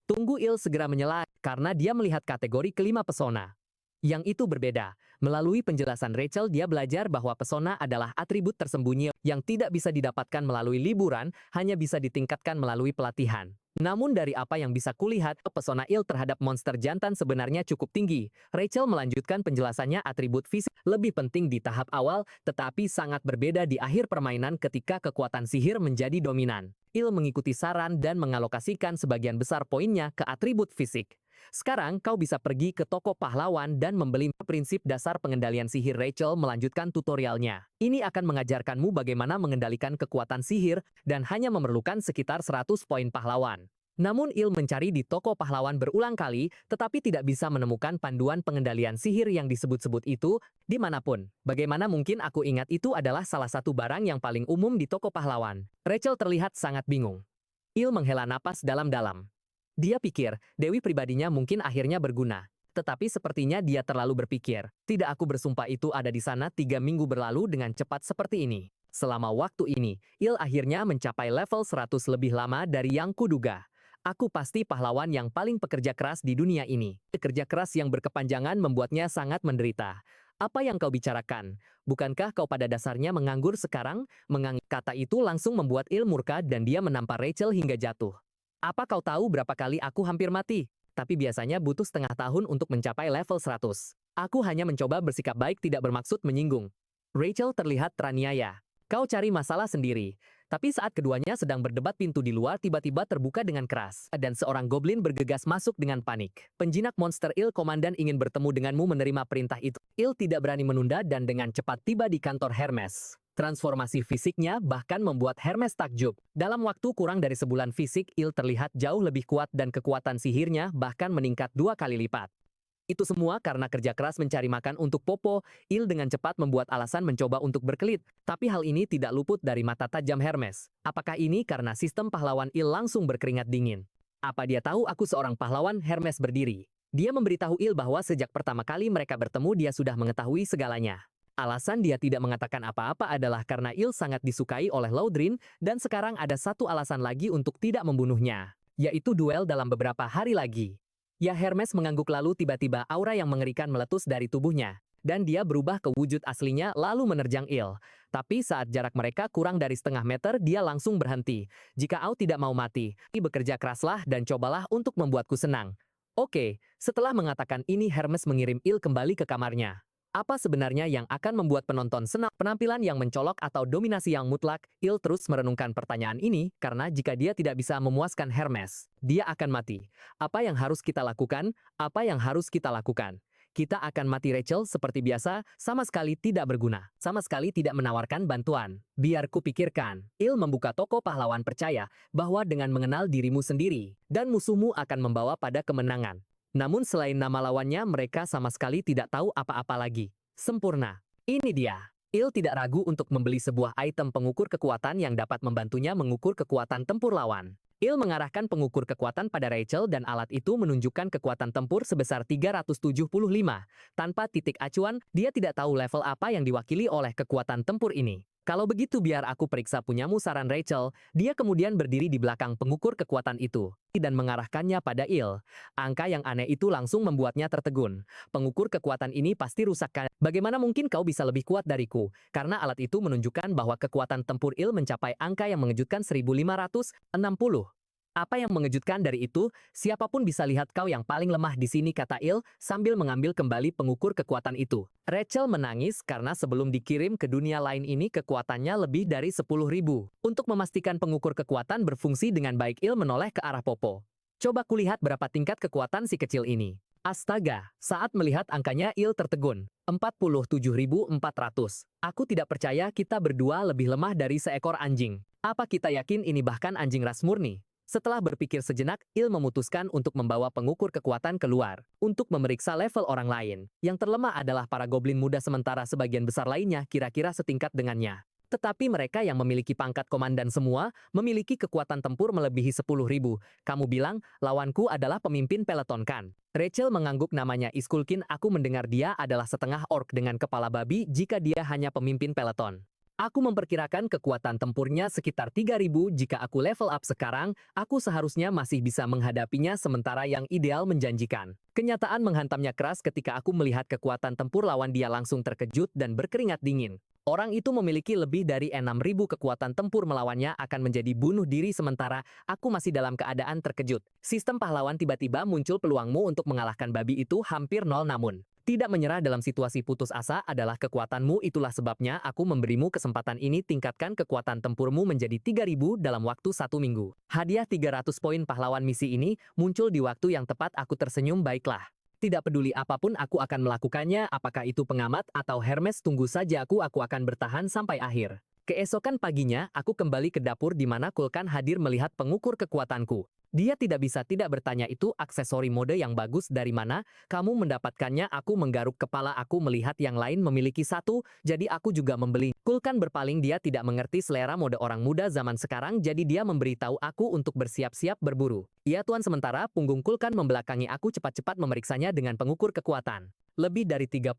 S1: Tunggu, Il segera menyela, karena dia melihat kategori kelima, pesona. Yang itu berbeda. Melalui penjelasan Rachel, dia belajar bahwa pesona adalah atribut tersembunyi yang tidak bisa didapatkan melalui liburan, hanya bisa ditingkatkan melalui pelatihan. Namun dari apa yang bisa kulihat, pesona Il terhadap monster jantan sebenarnya cukup tinggi. Rachel melanjutkan penjelasannya, atribut fisik lebih penting di tahap awal, tetapi sangat berbeda di akhir permainan ketika kekuatan sihir menjadi dominan. Il mengikuti saran dan mengalokasikan sebagian besar poinnya ke atribut fisik. Sekarang kau bisa pergi ke toko pahlawan dan membeli prinsip dasar pengendalian sihir. Rachel melanjutkan tutorialnya. Ini akan mengajarkanmu bagaimana mengendalikan kekuatan sihir dan hanya memerlukan sekitar 100 poin pahlawan. Namun Il mencari di toko pahlawan berulang kali, tetapi tidak bisa menemukan panduan pengendalian sihir yang disebut-sebut itu, dimanapun. Bagaimana mungkin aku ingat itu adalah salah satu barang yang paling umum di toko pahlawan. Rachel terlihat sangat bingung. Il menghela napas dalam-dalam. Dia pikir, dewi pribadinya mungkin akhirnya berguna. Tetapi sepertinya dia terlalu berpikir, tidak aku bersumpah itu ada di sana 3 minggu berlalu dengan cepat seperti ini. Selama waktu ini, Il akhirnya mencapai level 100 lebih lama dari yang kuduga. Aku pasti pahlawan yang paling pekerja keras di dunia ini. Pekerja keras yang berkepanjangan membuatnya sangat menderita. Apa yang kau bicarakan? Bukankah kau pada dasarnya menganggur sekarang? Kata itu langsung membuat Il murka dan dia menampar Rachel hingga jatuh. Apa kau tahu berapa kali aku hampir mati? Tapi biasanya butuh setengah tahun untuk mencapai level 100. Aku hanya mencoba bersikap baik, tidak bermaksud menyinggung. Rachel terlihat teraniaya. Kau cari masalah sendiri. Tapi saat keduanya sedang berdebat, pintu di luar tiba-tiba terbuka dengan keras. Dan seorang goblin bergegas masuk dengan panik. Penjinak monster Il, komandan ingin bertemu denganmu. Menerima perintah itu, Il tidak berani menunda dan dengan cepat tiba di kantor Hermes. Transformasi fisiknya bahkan membuat Hermes takjub. Dalam waktu kurang dari sebulan fisik, Il terlihat jauh lebih kuat dan kekuatan sihirnya bahkan meningkat 2 kali lipat. Itu semua karena kerja keras mencari makan untuk Popo. Il dengan cepat membuat alasan mencoba untuk berkelit, tapi hal ini tidak luput dari mata tajam Hermes. Apakah ini karena sistem pahlawan? Il langsung berkeringat dingin. Apa dia tahu aku seorang pahlawan? Hermes berdiri. Dia memberitahu Il bahwa sejak pertama kali mereka bertemu dia sudah mengetahui segalanya. Alasan dia tidak mengatakan apa-apa adalah karena Il sangat disukai oleh Laudrin, dan sekarang ada satu alasan lagi untuk tidak membunuhnya, yaitu duel dalam beberapa hari lagi. Ya, Hermes mengangguk lalu tiba-tiba aura yang mengerikan meletus dari tubuhnya. Dan dia berubah ke wujud aslinya lalu menerjang Il. Tapi saat jarak mereka kurang dari setengah meter dia langsung berhenti. Jika kau tidak mau mati, bekerja keraslah dan cobalah untuk membuatku senang. Oke, setelah mengatakan ini Hermes mengirim Il kembali ke kamarnya. Apa sebenarnya yang akan membuat penonton senang? Penampilan yang mencolok atau dominasi yang mutlak? Il terus merenungkan pertanyaan ini, karena jika dia tidak bisa memuaskan Hermes, dia akan mati. Apa yang harus kita lakukan? Apa yang harus kita lakukan? Kita akan mati. Rachel seperti biasa, sama sekali tidak berguna. Sama sekali tidak menawarkan bantuan. Biar ku pikirkan. Il membuka toko pahlawan, percaya bahwa dengan mengenal dirimu sendiri, dan musuhmu akan membawa pada kemenangan. Namun selain nama lawannya, mereka sama sekali tidak tahu apa-apa lagi. Sempurna. Ini dia. Il tidak ragu untuk membeli sebuah item pengukur kekuatan yang dapat membantunya mengukur kekuatan tempur lawan. Il mengarahkan pengukur kekuatan pada Rachel dan alat itu menunjukkan kekuatan tempur sebesar 375. Tanpa titik acuan, dia tidak tahu level apa yang diwakili oleh kekuatan tempur ini. Kalau begitu biar aku periksa punyamu, saran Rachel. Dia kemudian berdiri di belakang pengukur kekuatan itu dan mengarahkannya pada Il. Angka yang aneh itu langsung membuatnya tertegun. Pengukur kekuatan ini pasti rusak kan? Bagaimana mungkin kau bisa lebih kuat dariku? Karena alat itu menunjukkan bahwa kekuatan tempur Il mencapai angka yang mengejutkan 1560. Apa yang mengejutkan dari itu? Siapapun bisa lihat kau yang paling lemah di sini, kata Il sambil mengambil kembali pengukur kekuatan itu. Rachel menangis karena sebelum dikirim ke dunia lain ini kekuatannya lebih dari 10.000. Untuk memastikan pengukur kekuatan berfungsi dengan baik, Il menoleh ke arah Popo. Coba kulihat berapa tingkat kekuatan si kecil ini. Astaga, saat melihat angkanya Il tertegun. 47.400. Aku tidak percaya kita berdua lebih lemah dari seekor anjing. Apa kita yakin ini bahkan anjing ras murni? Setelah berpikir sejenak, Il memutuskan untuk membawa pengukur kekuatan keluar, untuk memeriksa level orang lain. Yang terlemah adalah para goblin muda, sementara sebagian besar lainnya kira-kira setingkat dengannya. Tetapi mereka yang memiliki pangkat komandan semua, memiliki kekuatan tempur melebihi 10.000. Kamu bilang, lawanku adalah pemimpin peleton kan? Rachel mengangguk, namanya Iskulkin. Aku mendengar dia adalah setengah orc dengan kepala babi jika dia hanya pemimpin peleton. Aku memperkirakan kekuatan tempurnya sekitar 3.000. Jika aku level up sekarang, aku seharusnya masih bisa menghadapinya, sementara yang ideal menjanjikan. Kenyataan menghantamnya keras ketika aku melihat kekuatan tempur lawan dia, langsung terkejut dan berkeringat dingin. Orang itu memiliki lebih dari 6.000 kekuatan tempur, melawannya akan menjadi bunuh diri, sementara aku masih dalam keadaan terkejut. Sistem pahlawan, tiba-tiba muncul peluangmu untuk mengalahkan babi itu hampir nol, namun tidak menyerah dalam situasi putus asa adalah kekuatanmu. Itulah sebabnya aku memberimu kesempatan ini, tingkatkan kekuatan tempurmu menjadi 3.000 dalam waktu 1 minggu. Hadiah 300 poin pahlawan. Misi ini muncul di waktu yang tepat. Aku tersenyum. Baiklah. Tidak peduli apapun, aku akan melakukannya. Apakah itu pengamat atau Hermes? Tunggu saja, aku akan bertahan sampai akhir. Keesokan paginya, aku kembali ke dapur di mana Kulkan hadir melihat pengukur kekuatanku. Dia tidak bisa tidak bertanya itu aksesori mode yang bagus dari mana, kamu mendapatkannya. Aku menggaruk kepala, aku melihat yang lain memiliki satu, jadi aku juga membeli. Kulkan berpaling, dia tidak mengerti selera mode orang muda zaman sekarang, jadi dia memberitahu aku untuk bersiap-siap berburu. Ya tuan, sementara punggung Kulkan membelakangi aku, cepat-cepat memeriksanya dengan pengukur kekuatan. Lebih dari 35.000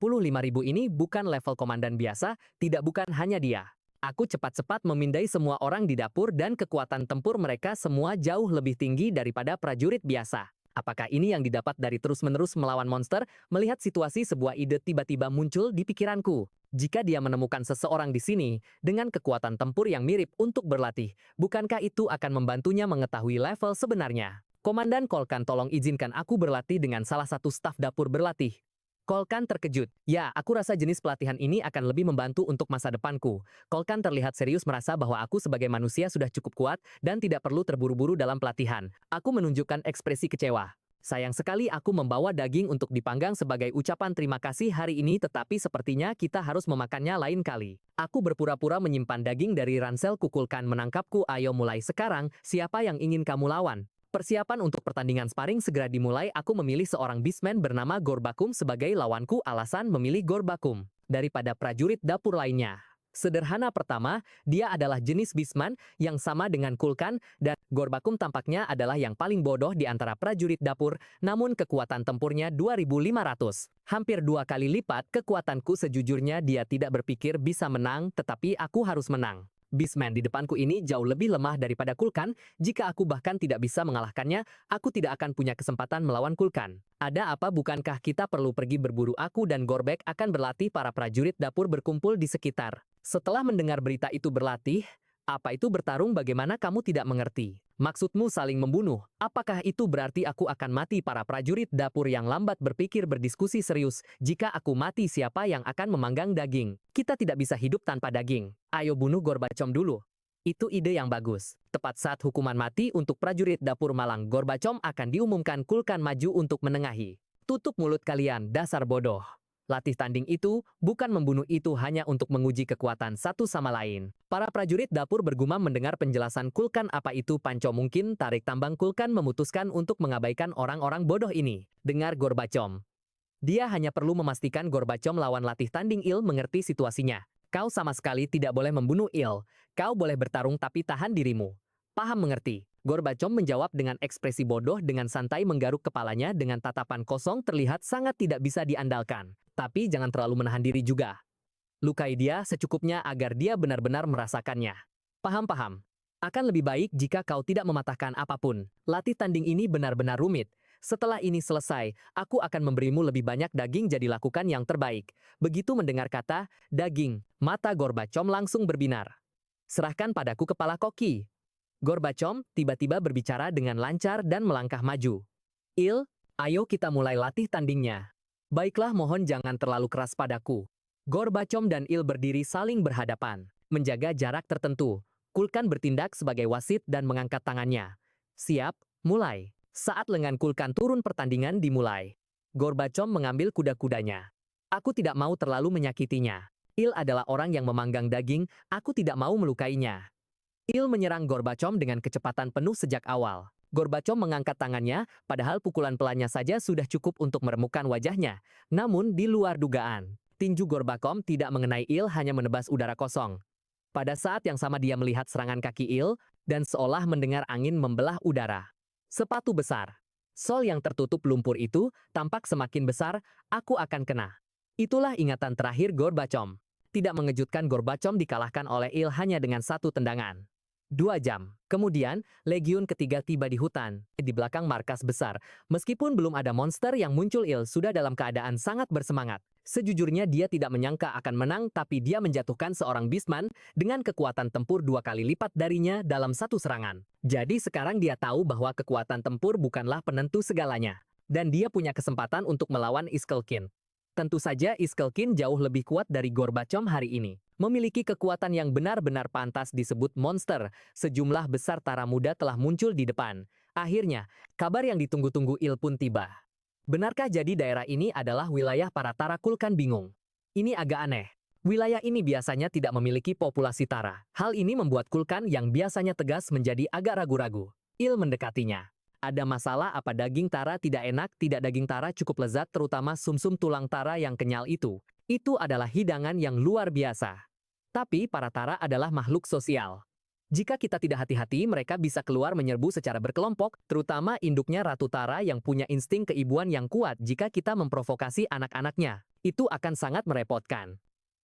S1: ini bukan level komandan biasa, tidak, bukan hanya dia. Aku cepat-cepat memindai semua orang di dapur dan kekuatan tempur mereka semua jauh lebih tinggi daripada prajurit biasa. Apakah ini yang didapat dari terus-menerus melawan monster? Melihat situasi, sebuah ide tiba-tiba muncul di pikiranku. Jika dia menemukan seseorang di sini dengan kekuatan tempur yang mirip untuk berlatih, bukankah itu akan membantunya mengetahui level sebenarnya? Komandan Kulkan, tolong izinkan aku berlatih dengan salah satu staf dapur berlatih. Kulkan terkejut. Ya, aku rasa jenis pelatihan ini akan lebih membantu untuk masa depanku. Kulkan terlihat serius, merasa bahwa aku sebagai manusia sudah cukup kuat dan tidak perlu terburu-buru dalam pelatihan. Aku menunjukkan ekspresi kecewa. Sayang sekali aku membawa daging untuk dipanggang sebagai ucapan terima kasih hari ini, tetapi sepertinya kita harus memakannya lain kali. Aku berpura-pura menyimpan daging dari ranselku. Kulkan menangkapku. Ayo mulai sekarang, siapa yang ingin kamu lawan? Persiapan untuk pertandingan sparring segera dimulai. Aku memilih seorang beastman bernama Gorbakum sebagai lawanku. Alasan memilih Gorbakum daripada prajurit dapur lainnya. Sederhana, pertama, dia adalah jenis beastman yang sama dengan Kulkan, dan Gorbakum tampaknya adalah yang paling bodoh di antara prajurit dapur, namun kekuatan tempurnya 2.500. Hampir 2 kali lipat kekuatanku. Sejujurnya dia tidak berpikir bisa menang, tetapi aku harus menang. Beastman di depanku ini jauh lebih lemah daripada Kulkan. Jika aku bahkan tidak bisa mengalahkannya, aku tidak akan punya kesempatan melawan Kulkan. Ada apa? Bukankah kita perlu pergi berburu? Aku dan Gorbek akan berlatih. Para prajurit dapur berkumpul di sekitar. Setelah mendengar berita itu, berlatih? Apa itu bertarung? Bagaimana kamu tidak mengerti? Maksudmu saling membunuh? Apakah itu berarti aku akan mati? Para prajurit dapur yang lambat berpikir berdiskusi serius. Jika aku mati, siapa yang akan memanggang daging? Kita tidak bisa hidup tanpa daging. Ayo bunuh Gorbachom dulu. Itu ide yang bagus. Tepat saat hukuman mati untuk prajurit dapur malang Gorbachom akan diumumkan, Kulkan maju untuk menengahi. Tutup mulut kalian, dasar bodoh. Latih tanding itu bukan membunuh, itu hanya untuk menguji kekuatan satu sama lain. Para prajurit dapur bergumam mendengar penjelasan Kulkan. Apa itu panco? Mungkin tarik tambang. Kulkan memutuskan untuk mengabaikan orang-orang bodoh ini. Dengar Gorbachom. Dia hanya perlu memastikan Gorbachom lawan latih tanding. Il mengerti situasinya. Kau sama sekali tidak boleh membunuh Il. Kau boleh bertarung tapi tahan dirimu. Paham, mengerti? Gorbachom menjawab dengan ekspresi bodoh, dengan santai menggaruk kepalanya dengan tatapan kosong, terlihat sangat tidak bisa diandalkan. Tapi jangan terlalu menahan diri juga. Lukai dia secukupnya agar dia benar-benar merasakannya. Paham-paham. Akan lebih baik jika kau tidak mematahkan apapun. Latih tanding ini benar-benar rumit. Setelah ini selesai, aku akan memberimu lebih banyak daging, jadi lakukan yang terbaik. Begitu mendengar kata daging, mata Gorbachom langsung berbinar. Serahkan padaku kepala koki. Gorbachom tiba-tiba berbicara dengan lancar dan melangkah maju. Il, ayo kita mulai latih tandingnya. Baiklah, mohon jangan terlalu keras padaku. Gorbachom dan Il berdiri saling berhadapan. Menjaga jarak tertentu, Kulkan bertindak sebagai wasit dan mengangkat tangannya. Siap, mulai. Saat lengan Kulkan turun, pertandingan dimulai. Gorbachom mengambil kuda-kudanya. Aku tidak mau terlalu menyakitinya. Il adalah orang yang memanggang daging, aku tidak mau melukainya. Il menyerang Gorbachom dengan kecepatan penuh sejak awal. Gorbachom mengangkat tangannya, padahal pukulan pelannya saja sudah cukup untuk meremukkan wajahnya. Namun di luar dugaan, tinju Gorbachom tidak mengenai Il, hanya menebas udara kosong. Pada saat yang sama dia melihat serangan kaki Il, dan seolah mendengar angin membelah udara. Sepatu besar. Sol yang tertutup lumpur itu tampak semakin besar. Aku akan kena. Itulah ingatan terakhir Gorbachom. Tidak mengejutkan, Gorbachom dikalahkan oleh Il hanya dengan satu tendangan. 2 jam. Kemudian, Legiun ketiga tiba di hutan, di belakang markas besar. Meskipun belum ada monster yang muncul, Il sudah dalam keadaan sangat bersemangat. Sejujurnya dia tidak menyangka akan menang, tapi dia menjatuhkan seorang beastman dengan kekuatan tempur 2 kali lipat darinya dalam satu serangan. Jadi sekarang dia tahu bahwa kekuatan tempur bukanlah penentu segalanya. Dan dia punya kesempatan untuk melawan Iskelkin. Tentu saja Iskelkin jauh lebih kuat dari Gorbachom hari ini. Memiliki kekuatan yang benar-benar pantas disebut monster. Sejumlah besar tara muda telah muncul di depan. Akhirnya, kabar yang ditunggu-tunggu Il pun tiba. Benarkah jadi daerah ini adalah wilayah para tara? Kulkan bingung. Ini agak aneh. Wilayah ini biasanya tidak memiliki populasi tara. Hal ini membuat Kulkan yang biasanya tegas menjadi agak ragu-ragu. Il mendekatinya. Ada masalah apa daging tara tidak enak? Tidak, daging tara cukup lezat, terutama sumsum tulang tara yang kenyal itu. Itu adalah hidangan yang luar biasa. Tapi para tara adalah makhluk sosial. Jika kita tidak hati-hati, mereka bisa keluar menyerbu secara berkelompok, terutama induknya Ratu Tara yang punya insting keibuan yang kuat. Jika kita memprovokasi anak-anaknya, itu akan sangat merepotkan.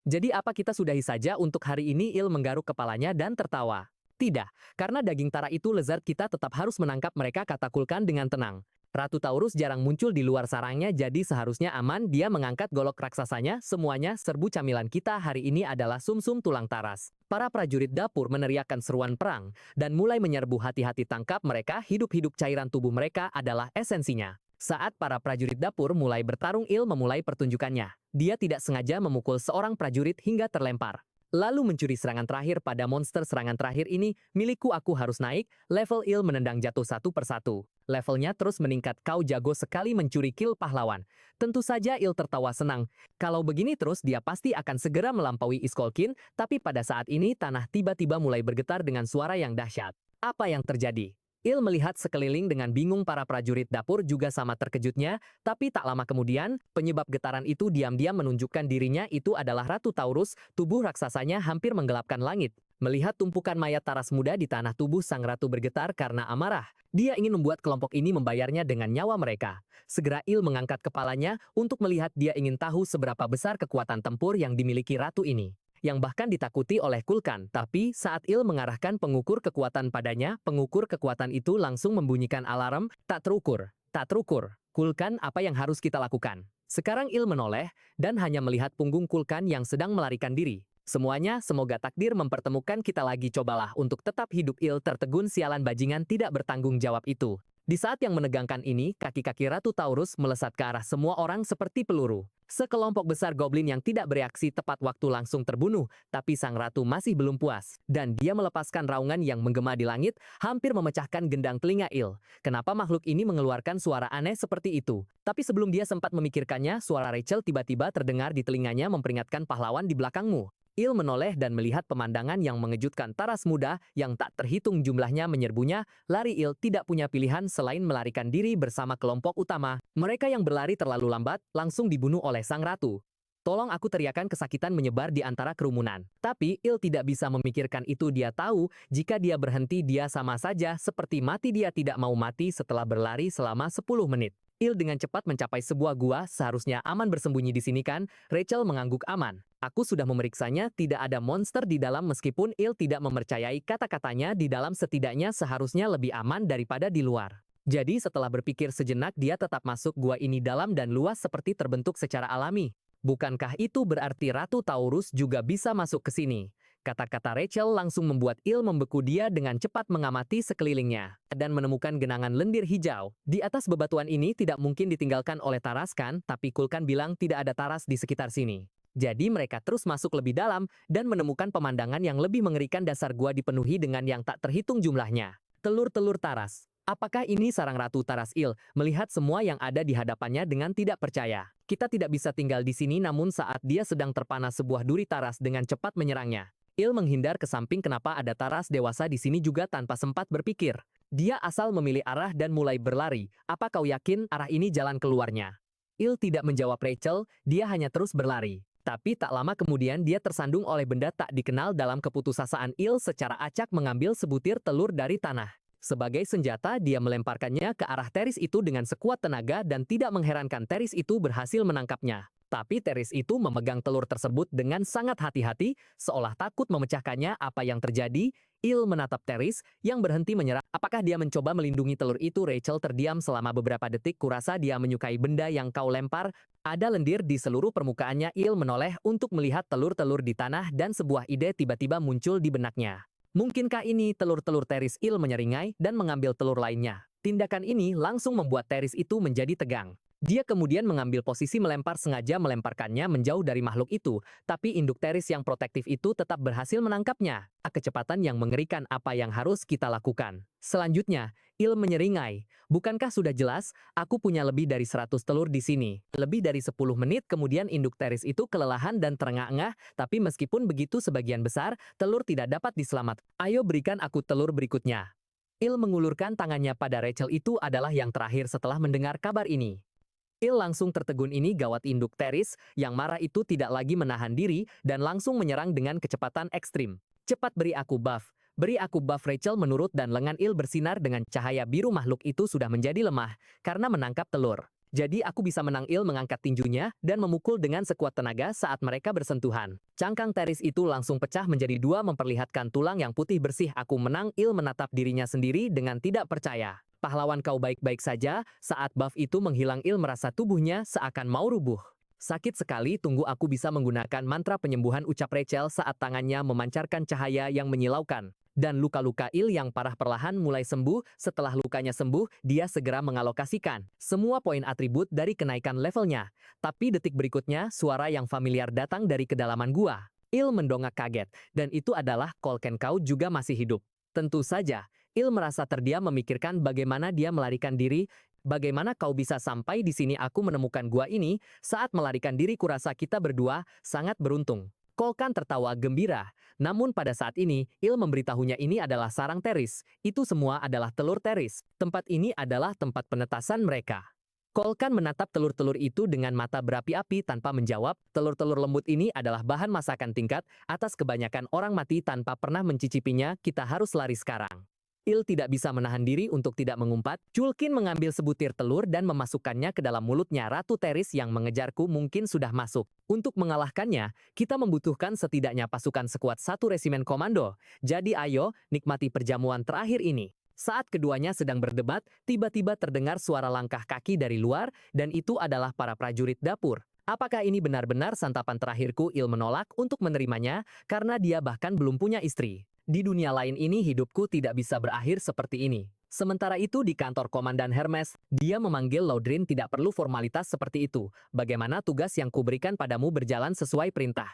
S1: Jadi apa kita sudahi saja untuk hari ini? Il menggaruk kepalanya dan tertawa. Tidak, karena daging tara itu lezat, kita tetap harus menangkap mereka, kata Kulkan dengan tenang. Ratu Taurus jarang muncul di luar sarangnya, jadi seharusnya aman. Dia mengangkat golok raksasanya. Semuanya serbu camilan kita hari ini adalah sumsum tulang taras. Para prajurit dapur meneriakkan seruan perang dan mulai menyerbu. Hati-hati, tangkap mereka hidup-hidup, cairan tubuh mereka adalah esensinya. Saat para prajurit dapur mulai bertarung, Il memulai pertunjukannya. Dia tidak sengaja memukul seorang prajurit hingga terlempar. Lalu mencuri serangan terakhir pada monster. Serangan terakhir ini, milikku, aku harus naik. Level Il menendang jatuh satu persatu. Levelnya terus meningkat. Kau jago sekali mencuri kill pahlawan. Tentu saja Il tertawa senang. Kalau begini terus dia pasti akan segera melampaui Iskolkin. Tapi pada saat ini tanah tiba-tiba mulai bergetar dengan suara yang dahsyat. Apa yang terjadi? Il melihat sekeliling dengan bingung. Para prajurit dapur juga sama terkejutnya, tapi tak lama kemudian, penyebab getaran itu diam-diam menunjukkan dirinya. Itu adalah Ratu Taurus. Tubuh raksasanya hampir menggelapkan langit. Melihat tumpukan mayat taras muda di tanah, tubuh sang ratu bergetar karena amarah. Dia ingin membuat kelompok ini membayarnya dengan nyawa mereka. Segera Il mengangkat kepalanya untuk melihat. Dia ingin tahu seberapa besar kekuatan tempur yang dimiliki ratu ini, yang bahkan ditakuti oleh Kulkan. Tapi saat Il mengarahkan pengukur kekuatan padanya, pengukur kekuatan itu langsung membunyikan alarm. Tak terukur, tak terukur. Kulkan, apa yang harus kita lakukan? Sekarang Il menoleh dan hanya melihat punggung Kulkan yang sedang melarikan diri. Semuanya, semoga takdir mempertemukan kita lagi. Cobalah untuk tetap hidup. Il tertegun. Sialan, bajingan tidak bertanggung jawab itu. Di saat yang menegangkan ini, kaki-kaki Ratu Taurus melesat ke arah semua orang seperti peluru. Sekelompok besar goblin yang tidak bereaksi tepat waktu langsung terbunuh, tapi sang ratu masih belum puas, dan dia melepaskan raungan yang menggema di langit, hampir memecahkan gendang telinga Il. Kenapa makhluk ini mengeluarkan suara aneh seperti itu? Tapi sebelum dia sempat memikirkannya, suara Rachel tiba-tiba terdengar di telinganya memperingatkan, pahlawan di belakangmu. Il menoleh dan melihat pemandangan yang mengejutkan. Taras muda yang tak terhitung jumlahnya menyerbunya. Lari. Il tidak punya pilihan selain melarikan diri bersama kelompok utama. Mereka yang berlari terlalu lambat, langsung dibunuh oleh sang ratu. Tolong aku, teriakan kesakitan menyebar di antara kerumunan. Tapi Il tidak bisa memikirkan itu. Dia tahu, jika dia berhenti dia sama saja seperti mati. Dia tidak mau mati setelah berlari selama 10 menit. Il dengan cepat mencapai sebuah gua. Seharusnya aman bersembunyi di sini kan? Rachel mengangguk. Aman. Aku sudah memeriksanya, tidak ada monster di dalam. Meskipun Il tidak mempercayai kata-katanya, di dalam setidaknya seharusnya lebih aman daripada di luar. Jadi setelah berpikir sejenak, dia tetap masuk. Gua ini dalam dan luas seperti terbentuk secara alami. Bukankah itu berarti Ratu Taurus juga bisa masuk ke sini? Kata-kata Rachel langsung membuat Il membeku. Dia dengan cepat mengamati sekelilingnya dan menemukan genangan lendir hijau. Di atas bebatuan ini tidak mungkin ditinggalkan oleh taras kan? Tapi Kulkan bilang tidak ada taras di sekitar sini. Jadi mereka terus masuk lebih dalam dan menemukan pemandangan yang lebih mengerikan. Dasar gua dipenuhi dengan yang tak terhitung jumlahnya telur-telur taras. Apakah ini sarang Ratu Taras? Il melihat semua yang ada di hadapannya dengan tidak percaya. Kita tidak bisa tinggal di sini. Namun saat dia sedang terpana, sebuah duri taras dengan cepat menyerangnya. Il menghindar ke samping. Kenapa ada taras dewasa di sini juga? Tanpa sempat berpikir, dia asal memilih arah dan mulai berlari. Apa kau yakin arah ini jalan keluarnya? Il tidak menjawab Rachel, dia hanya terus berlari. Tapi tak lama kemudian dia tersandung oleh benda tak dikenal. Dalam keputusasaan, Il secara acak mengambil sebutir telur dari tanah. Sebagai senjata, dia melemparkannya ke arah Teris itu dengan sekuat tenaga dan tidak mengherankan Teris itu berhasil menangkapnya. Tapi Teris itu memegang telur tersebut dengan sangat hati-hati, seolah takut memecahkannya. Apa yang terjadi? Il menatap Teris yang berhenti menyerang. Apakah dia mencoba melindungi telur itu? Rachel terdiam selama beberapa detik. Kurasa dia menyukai benda yang kau lempar. Ada lendir di seluruh permukaannya. Il menoleh untuk melihat telur-telur di tanah dan sebuah ide tiba-tiba muncul di benaknya. Mungkinkah ini telur-telur Teris? Il menyeringai dan mengambil telur lainnya. Tindakan ini langsung membuat Teris itu menjadi tegang. Dia kemudian mengambil posisi sengaja melemparkannya menjauh dari makhluk itu, tapi induk Teris yang protektif itu tetap berhasil menangkapnya. Kecepatan yang mengerikan apa yang harus kita lakukan. Selanjutnya, Il menyeringai. Bukankah sudah jelas, aku punya lebih dari 100 telur di sini. Lebih dari 10 menit kemudian induk Teris itu kelelahan dan terengah-engah, tapi meskipun begitu sebagian besar, telur tidak dapat diselamatkan. Ayo berikan aku telur berikutnya. Il mengulurkan tangannya pada Rachel itu adalah yang terakhir setelah mendengar kabar ini. Il langsung tertegun ini gawat induk Teris, yang marah itu tidak lagi menahan diri dan langsung menyerang dengan kecepatan ekstrim. Cepat beri aku buff. Beri aku buff. Rachel menurut dan lengan Il bersinar dengan cahaya biru. Makhluk itu sudah menjadi lemah karena menangkap telur. Jadi aku bisa menang. Il mengangkat tinjunya dan memukul dengan sekuat tenaga saat mereka bersentuhan. Cangkang Teris itu langsung pecah menjadi dua memperlihatkan tulang yang putih bersih. Aku menang. Il menatap dirinya sendiri dengan tidak percaya. Pahlawan, kau baik-baik saja. Saat buff itu menghilang, Il merasa tubuhnya seakan mau rubuh. Sakit sekali, tunggu aku bisa menggunakan mantra penyembuhan, ucap Rachel saat tangannya memancarkan cahaya yang menyilaukan. Dan luka-luka Il yang parah perlahan mulai sembuh. Setelah lukanya sembuh, dia segera mengalokasikan semua poin atribut dari kenaikan levelnya. Tapi detik berikutnya, suara yang familiar datang dari kedalaman gua. Il mendongak kaget, dan itu adalah Kolken. Kau juga masih hidup. Tentu saja, Il merasa terdiam memikirkan bagaimana dia melarikan diri. Bagaimana kau bisa sampai di sini? Aku menemukan gua ini saat melarikan diri. Kurasa kita berdua sangat beruntung. Kolkan tertawa gembira. Namun pada saat ini, Il memberitahunya ini adalah sarang Teris. Itu semua adalah telur Teris. Tempat ini adalah tempat penetasan mereka. Kolkan menatap telur-telur itu dengan mata berapi-api tanpa menjawab. Telur-telur lembut ini adalah bahan masakan tingkat atas. Kebanyakan orang mati tanpa pernah mencicipinya. Kita harus lari sekarang. Il tidak bisa menahan diri untuk tidak mengumpat. Culkin mengambil sebutir telur dan memasukkannya ke dalam mulutnya. Ratu Teris yang mengejarku mungkin sudah masuk. Untuk mengalahkannya, kita membutuhkan setidaknya pasukan sekuat satu resimen komando. Jadi ayo, nikmati perjamuan terakhir ini. Saat keduanya sedang berdebat, tiba-tiba terdengar suara langkah kaki dari luar, dan itu adalah para prajurit dapur. Apakah ini benar-benar santapan terakhirku? Il menolak untuk menerimanya, karena dia bahkan belum punya istri. Di dunia lain ini hidupku tidak bisa berakhir seperti ini. Sementara itu di kantor Komandan Hermes, dia memanggil Laudrin. Tidak perlu formalitas seperti itu. Bagaimana tugas yang kuberikan padamu berjalan sesuai perintah?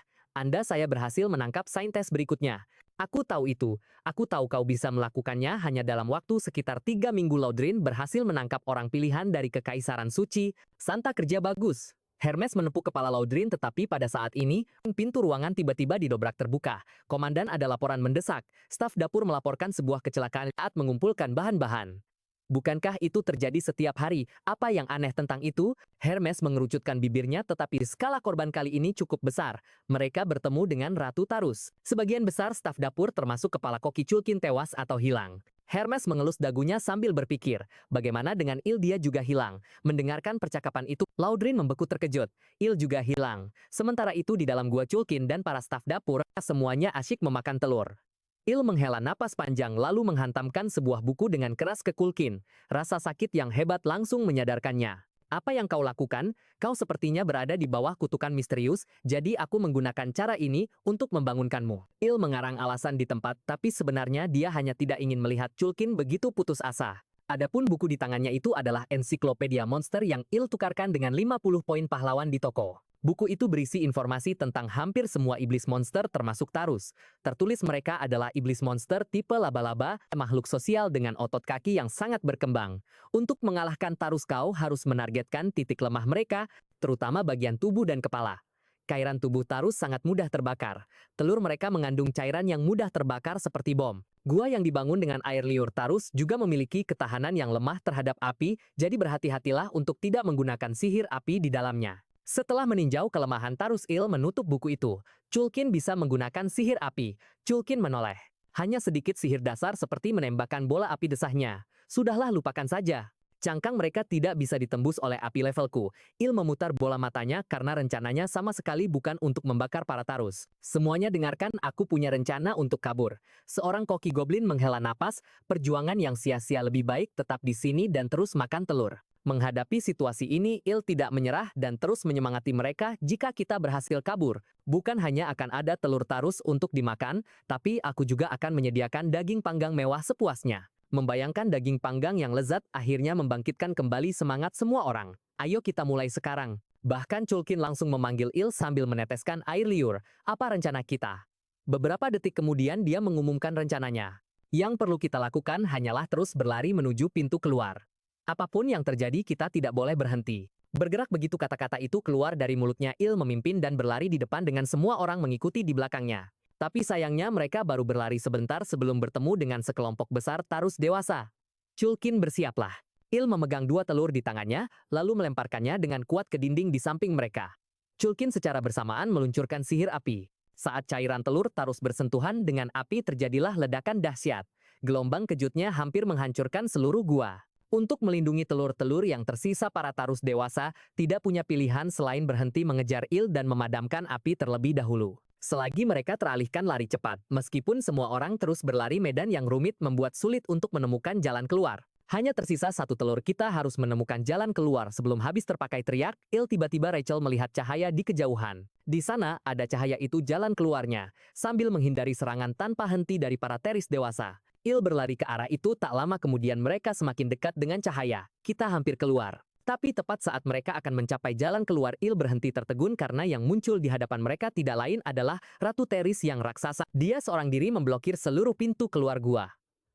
S1: Saya berhasil menangkap saintes berikutnya. Aku tahu itu. Aku tahu kau bisa melakukannya hanya dalam waktu sekitar 3 minggu. Laudrin berhasil menangkap orang pilihan dari Kekaisaran Suci. Santa, kerja bagus. Hermes menepuk kepala Laudrin, tetapi pada saat ini, pintu ruangan tiba-tiba didobrak terbuka. Komandan, ada laporan mendesak. Staf dapur melaporkan sebuah kecelakaan saat mengumpulkan bahan-bahan. Bukankah itu terjadi setiap hari? Apa yang aneh tentang itu? Hermes mengerucutkan bibirnya, tetapi skala korban kali ini cukup besar. Mereka bertemu dengan Ratu Tarus. Sebagian besar staf dapur termasuk kepala koki Culkin tewas atau hilang. Hermes mengelus dagunya sambil berpikir, bagaimana dengan Il? Dia juga hilang. Mendengarkan percakapan itu, Laudrin membeku terkejut. Il juga hilang. Sementara itu di dalam gua, Culkin dan para staf dapur, semuanya asyik memakan telur. Il menghela napas panjang lalu menghantamkan sebuah buku dengan keras ke Culkin. Rasa sakit yang hebat langsung menyadarkannya. Apa yang kau lakukan? Kau sepertinya berada di bawah kutukan misterius, jadi aku menggunakan cara ini untuk membangunkanmu. Il mengarang alasan di tempat, tapi sebenarnya dia hanya tidak ingin melihat Culkin begitu putus asa. Adapun buku di tangannya itu adalah ensiklopedia monster yang Il tukarkan dengan 50 poin pahlawan di toko. Buku itu berisi informasi tentang hampir semua iblis monster termasuk Tarus. Tertulis mereka adalah iblis monster tipe laba-laba, makhluk sosial dengan otot kaki yang sangat berkembang. Untuk mengalahkan Tarus kau harus menargetkan titik lemah mereka, terutama bagian tubuh dan kepala. Cairan tubuh Tarus sangat mudah terbakar. Telur mereka mengandung cairan yang mudah terbakar seperti bom. Gua yang dibangun dengan air liur Tarus juga memiliki ketahanan yang lemah terhadap api, jadi berhati-hatilah untuk tidak menggunakan sihir api di dalamnya. Setelah meninjau kelemahan Tarus, Il menutup buku itu. Culkin bisa menggunakan sihir api. Culkin menoleh. Hanya sedikit sihir dasar seperti menembakkan bola api, desahnya. Sudahlah, lupakan saja. Cangkang mereka tidak bisa ditembus oleh api levelku. Il memutar bola matanya karena rencananya sama sekali bukan untuk membakar para Tarus. Semuanya dengarkan, aku punya rencana untuk kabur. Seorang koki goblin menghela napas, perjuangan yang sia-sia, lebih baik tetap di sini dan terus makan telur. Menghadapi situasi ini, Il tidak menyerah dan terus menyemangati mereka. Jika kita berhasil kabur, bukan hanya akan ada telur Tarus untuk dimakan, tapi aku juga akan menyediakan daging panggang mewah sepuasnya. Membayangkan daging panggang yang lezat akhirnya membangkitkan kembali semangat semua orang. Ayo kita mulai sekarang. Bahkan Chulkin langsung memanggil Il sambil meneteskan air liur. Apa rencana kita? Beberapa detik kemudian dia mengumumkan rencananya. Yang perlu kita lakukan hanyalah terus berlari menuju pintu keluar. Apapun yang terjadi kita tidak boleh berhenti. Bergerak begitu kata-kata itu keluar dari mulutnya, Il memimpin dan berlari di depan dengan semua orang mengikuti di belakangnya. Tapi sayangnya mereka baru berlari sebentar sebelum bertemu dengan sekelompok besar tarus dewasa. Chulkin bersiaplah. Il memegang 2 telur di tangannya, lalu melemparkannya dengan kuat ke dinding di samping mereka. Chulkin secara bersamaan meluncurkan sihir api. Saat cairan telur tarus bersentuhan dengan api terjadilah ledakan dahsyat. Gelombang kejutnya hampir menghancurkan seluruh gua. Untuk melindungi telur-telur yang tersisa, para tarus dewasa tidak punya pilihan selain berhenti mengejar Il dan memadamkan api terlebih dahulu. Selagi mereka teralihkan lari cepat, meskipun semua orang terus berlari, medan yang rumit membuat sulit untuk menemukan jalan keluar. Hanya tersisa 1 telur, kita harus menemukan jalan keluar sebelum habis terpakai, teriak Il. Tiba-tiba Rachel melihat cahaya di kejauhan. Di sana, ada cahaya itu jalan keluarnya. Sambil menghindari serangan tanpa henti dari para teris dewasa, Il berlari ke arah itu. Tak lama kemudian mereka semakin dekat dengan cahaya. Kita hampir keluar. Tapi tepat saat mereka akan mencapai jalan keluar, Il berhenti tertegun karena yang muncul di hadapan mereka tidak lain adalah Ratu Teris yang raksasa. Dia seorang diri memblokir seluruh pintu keluar gua.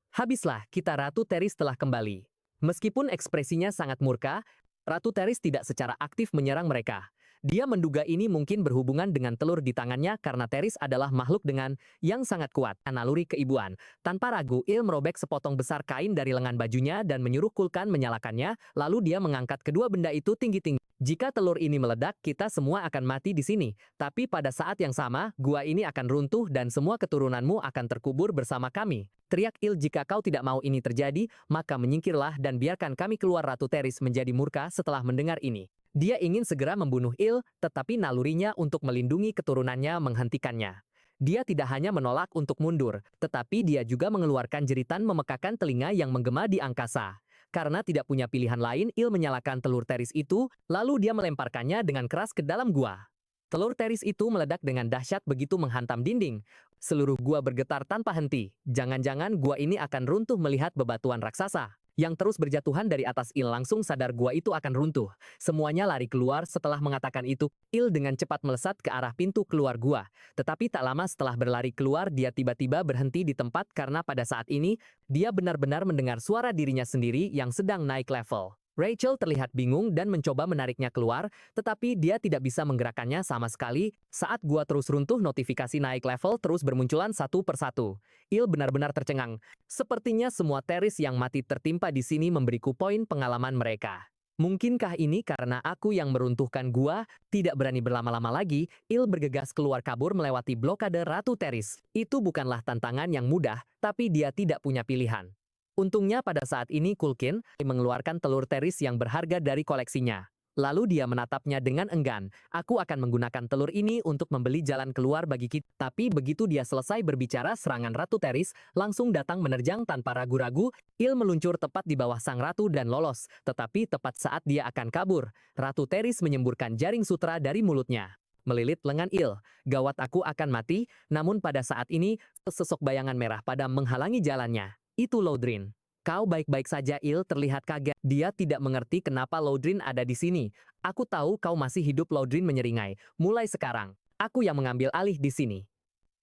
S1: Habislah kita, Ratu Teris telah kembali. Meskipun ekspresinya sangat murka, Ratu Teris tidak secara aktif menyerang mereka. Dia menduga ini mungkin berhubungan dengan telur di tangannya karena Teris adalah makhluk dengan yang sangat kuat, naluri keibuan. Tanpa ragu, Il merobek sepotong besar kain dari lengan bajunya dan menyuruh Kulkan menyalakannya, lalu dia mengangkat kedua benda itu tinggi-tinggi. Jika telur ini meledak, kita semua akan mati di sini. Tapi pada saat yang sama, gua ini akan runtuh dan semua keturunanmu akan terkubur bersama kami. Teriak Il. Jika kau tidak mau ini terjadi, maka menyingkirlah dan biarkan kami keluar. Ratu Teris menjadi murka setelah mendengar ini. Dia ingin segera membunuh Il, tetapi nalurinya untuk melindungi keturunannya menghentikannya. Dia tidak hanya menolak untuk mundur, tetapi dia juga mengeluarkan jeritan memekakan telinga yang menggema di angkasa. Karena tidak punya pilihan lain, Il menyalakan telur Teris itu, lalu dia melemparkannya dengan keras ke dalam gua. Telur Teris itu meledak dengan dahsyat begitu menghantam dinding. Seluruh gua bergetar tanpa henti. Jangan-jangan gua ini akan runtuh melihat bebatuan raksasa yang terus berjatuhan dari atas. Il langsung sadar gua itu akan runtuh. Semuanya lari keluar. Setelah mengatakan itu, Il dengan cepat melesat ke arah pintu keluar gua. Tetapi tak lama setelah berlari keluar, dia tiba-tiba berhenti di tempat karena pada saat ini, dia benar-benar mendengar suara dirinya sendiri yang sedang naik level. Rachel terlihat bingung dan mencoba menariknya keluar, tetapi dia tidak bisa menggerakkannya sama sekali. Saat gua terus runtuh, notifikasi naik level terus bermunculan satu persatu. Il benar-benar tercengang. Sepertinya semua teris yang mati tertimpa di sini memberiku poin pengalaman mereka. Mungkinkah ini karena aku yang meruntuhkan gua? Tidak berani berlama-lama lagi, Il bergegas keluar kabur melewati blokade Ratu Teris. Itu bukanlah tantangan yang mudah, tapi dia tidak punya pilihan. Untungnya pada saat ini Kulkin mengeluarkan telur Teris yang berharga dari koleksinya. Lalu dia menatapnya dengan enggan. Aku akan menggunakan telur ini untuk membeli jalan keluar bagi kita. Tapi begitu dia selesai berbicara, serangan Ratu Teris langsung datang menerjang tanpa ragu-ragu. Il meluncur tepat di bawah sang ratu dan lolos. Tetapi tepat saat dia akan kabur, Ratu Teris menyemburkan jaring sutra dari mulutnya. Melilit lengan Il. Gawat, aku akan mati. Namun pada saat ini, sesosok bayangan merah padam menghalangi jalannya. Itu Lodrin. Kau baik-baik saja? Il terlihat kaget. Dia tidak mengerti kenapa Lodrin ada di sini. Aku tahu kau masih hidup, Lodrin menyeringai. Mulai sekarang, aku yang mengambil alih di sini.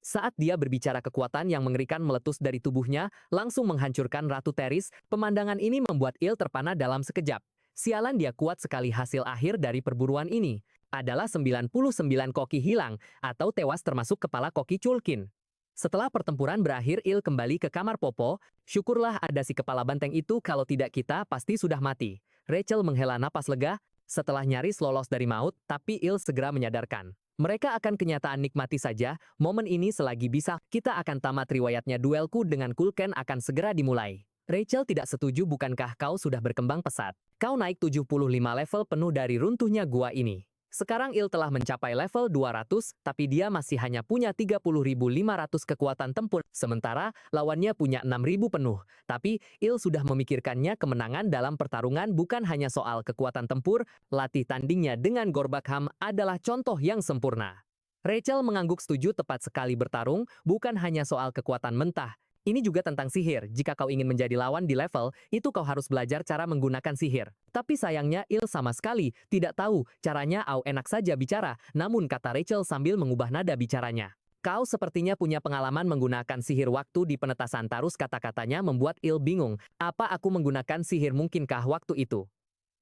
S1: Saat dia berbicara, kekuatan yang mengerikan meletus dari tubuhnya, langsung menghancurkan Ratu Teris. Pemandangan ini membuat Il terpana dalam sekejap. Sialan, dia kuat sekali. Hasil akhir dari perburuan ini adalah 99 koki hilang atau tewas termasuk kepala koki Chulkin. Setelah pertempuran berakhir, Il kembali ke kamar Popo. Syukurlah ada si kepala banteng itu, kalau tidak kita pasti sudah mati. Rachel menghela napas lega setelah nyaris lolos dari maut, tapi Il segera menyadarkan. Mereka akan kenyataan, nikmati saja momen ini selagi bisa. Kita akan tamat riwayatnya. Duelku dengan Kulken akan segera dimulai. Rachel tidak setuju. Bukankah kau sudah berkembang pesat? Kau naik 75 level penuh dari runtuhnya gua ini. Sekarang Il telah mencapai level 200, tapi dia masih hanya punya 30.500 kekuatan tempur, sementara lawannya punya 6.000 penuh. Tapi Il sudah memikirkannya. Kemenangan dalam pertarungan bukan hanya soal kekuatan tempur, latih tandingnya dengan Gorbakham adalah contoh yang sempurna. Rachel mengangguk setuju. Tepat sekali, bertarung bukan hanya soal kekuatan mentah. Ini juga tentang sihir. Jika kau ingin menjadi lawan di level, itu kau harus belajar cara menggunakan sihir. Tapi sayangnya Il sama sekali tidak tahu caranya. Enak saja bicara, namun kata Rachel sambil mengubah nada bicaranya. Kau sepertinya punya pengalaman menggunakan sihir waktu di penetasan Tarus. Kata-katanya membuat Il bingung. Apa aku menggunakan sihir mungkinkah waktu itu?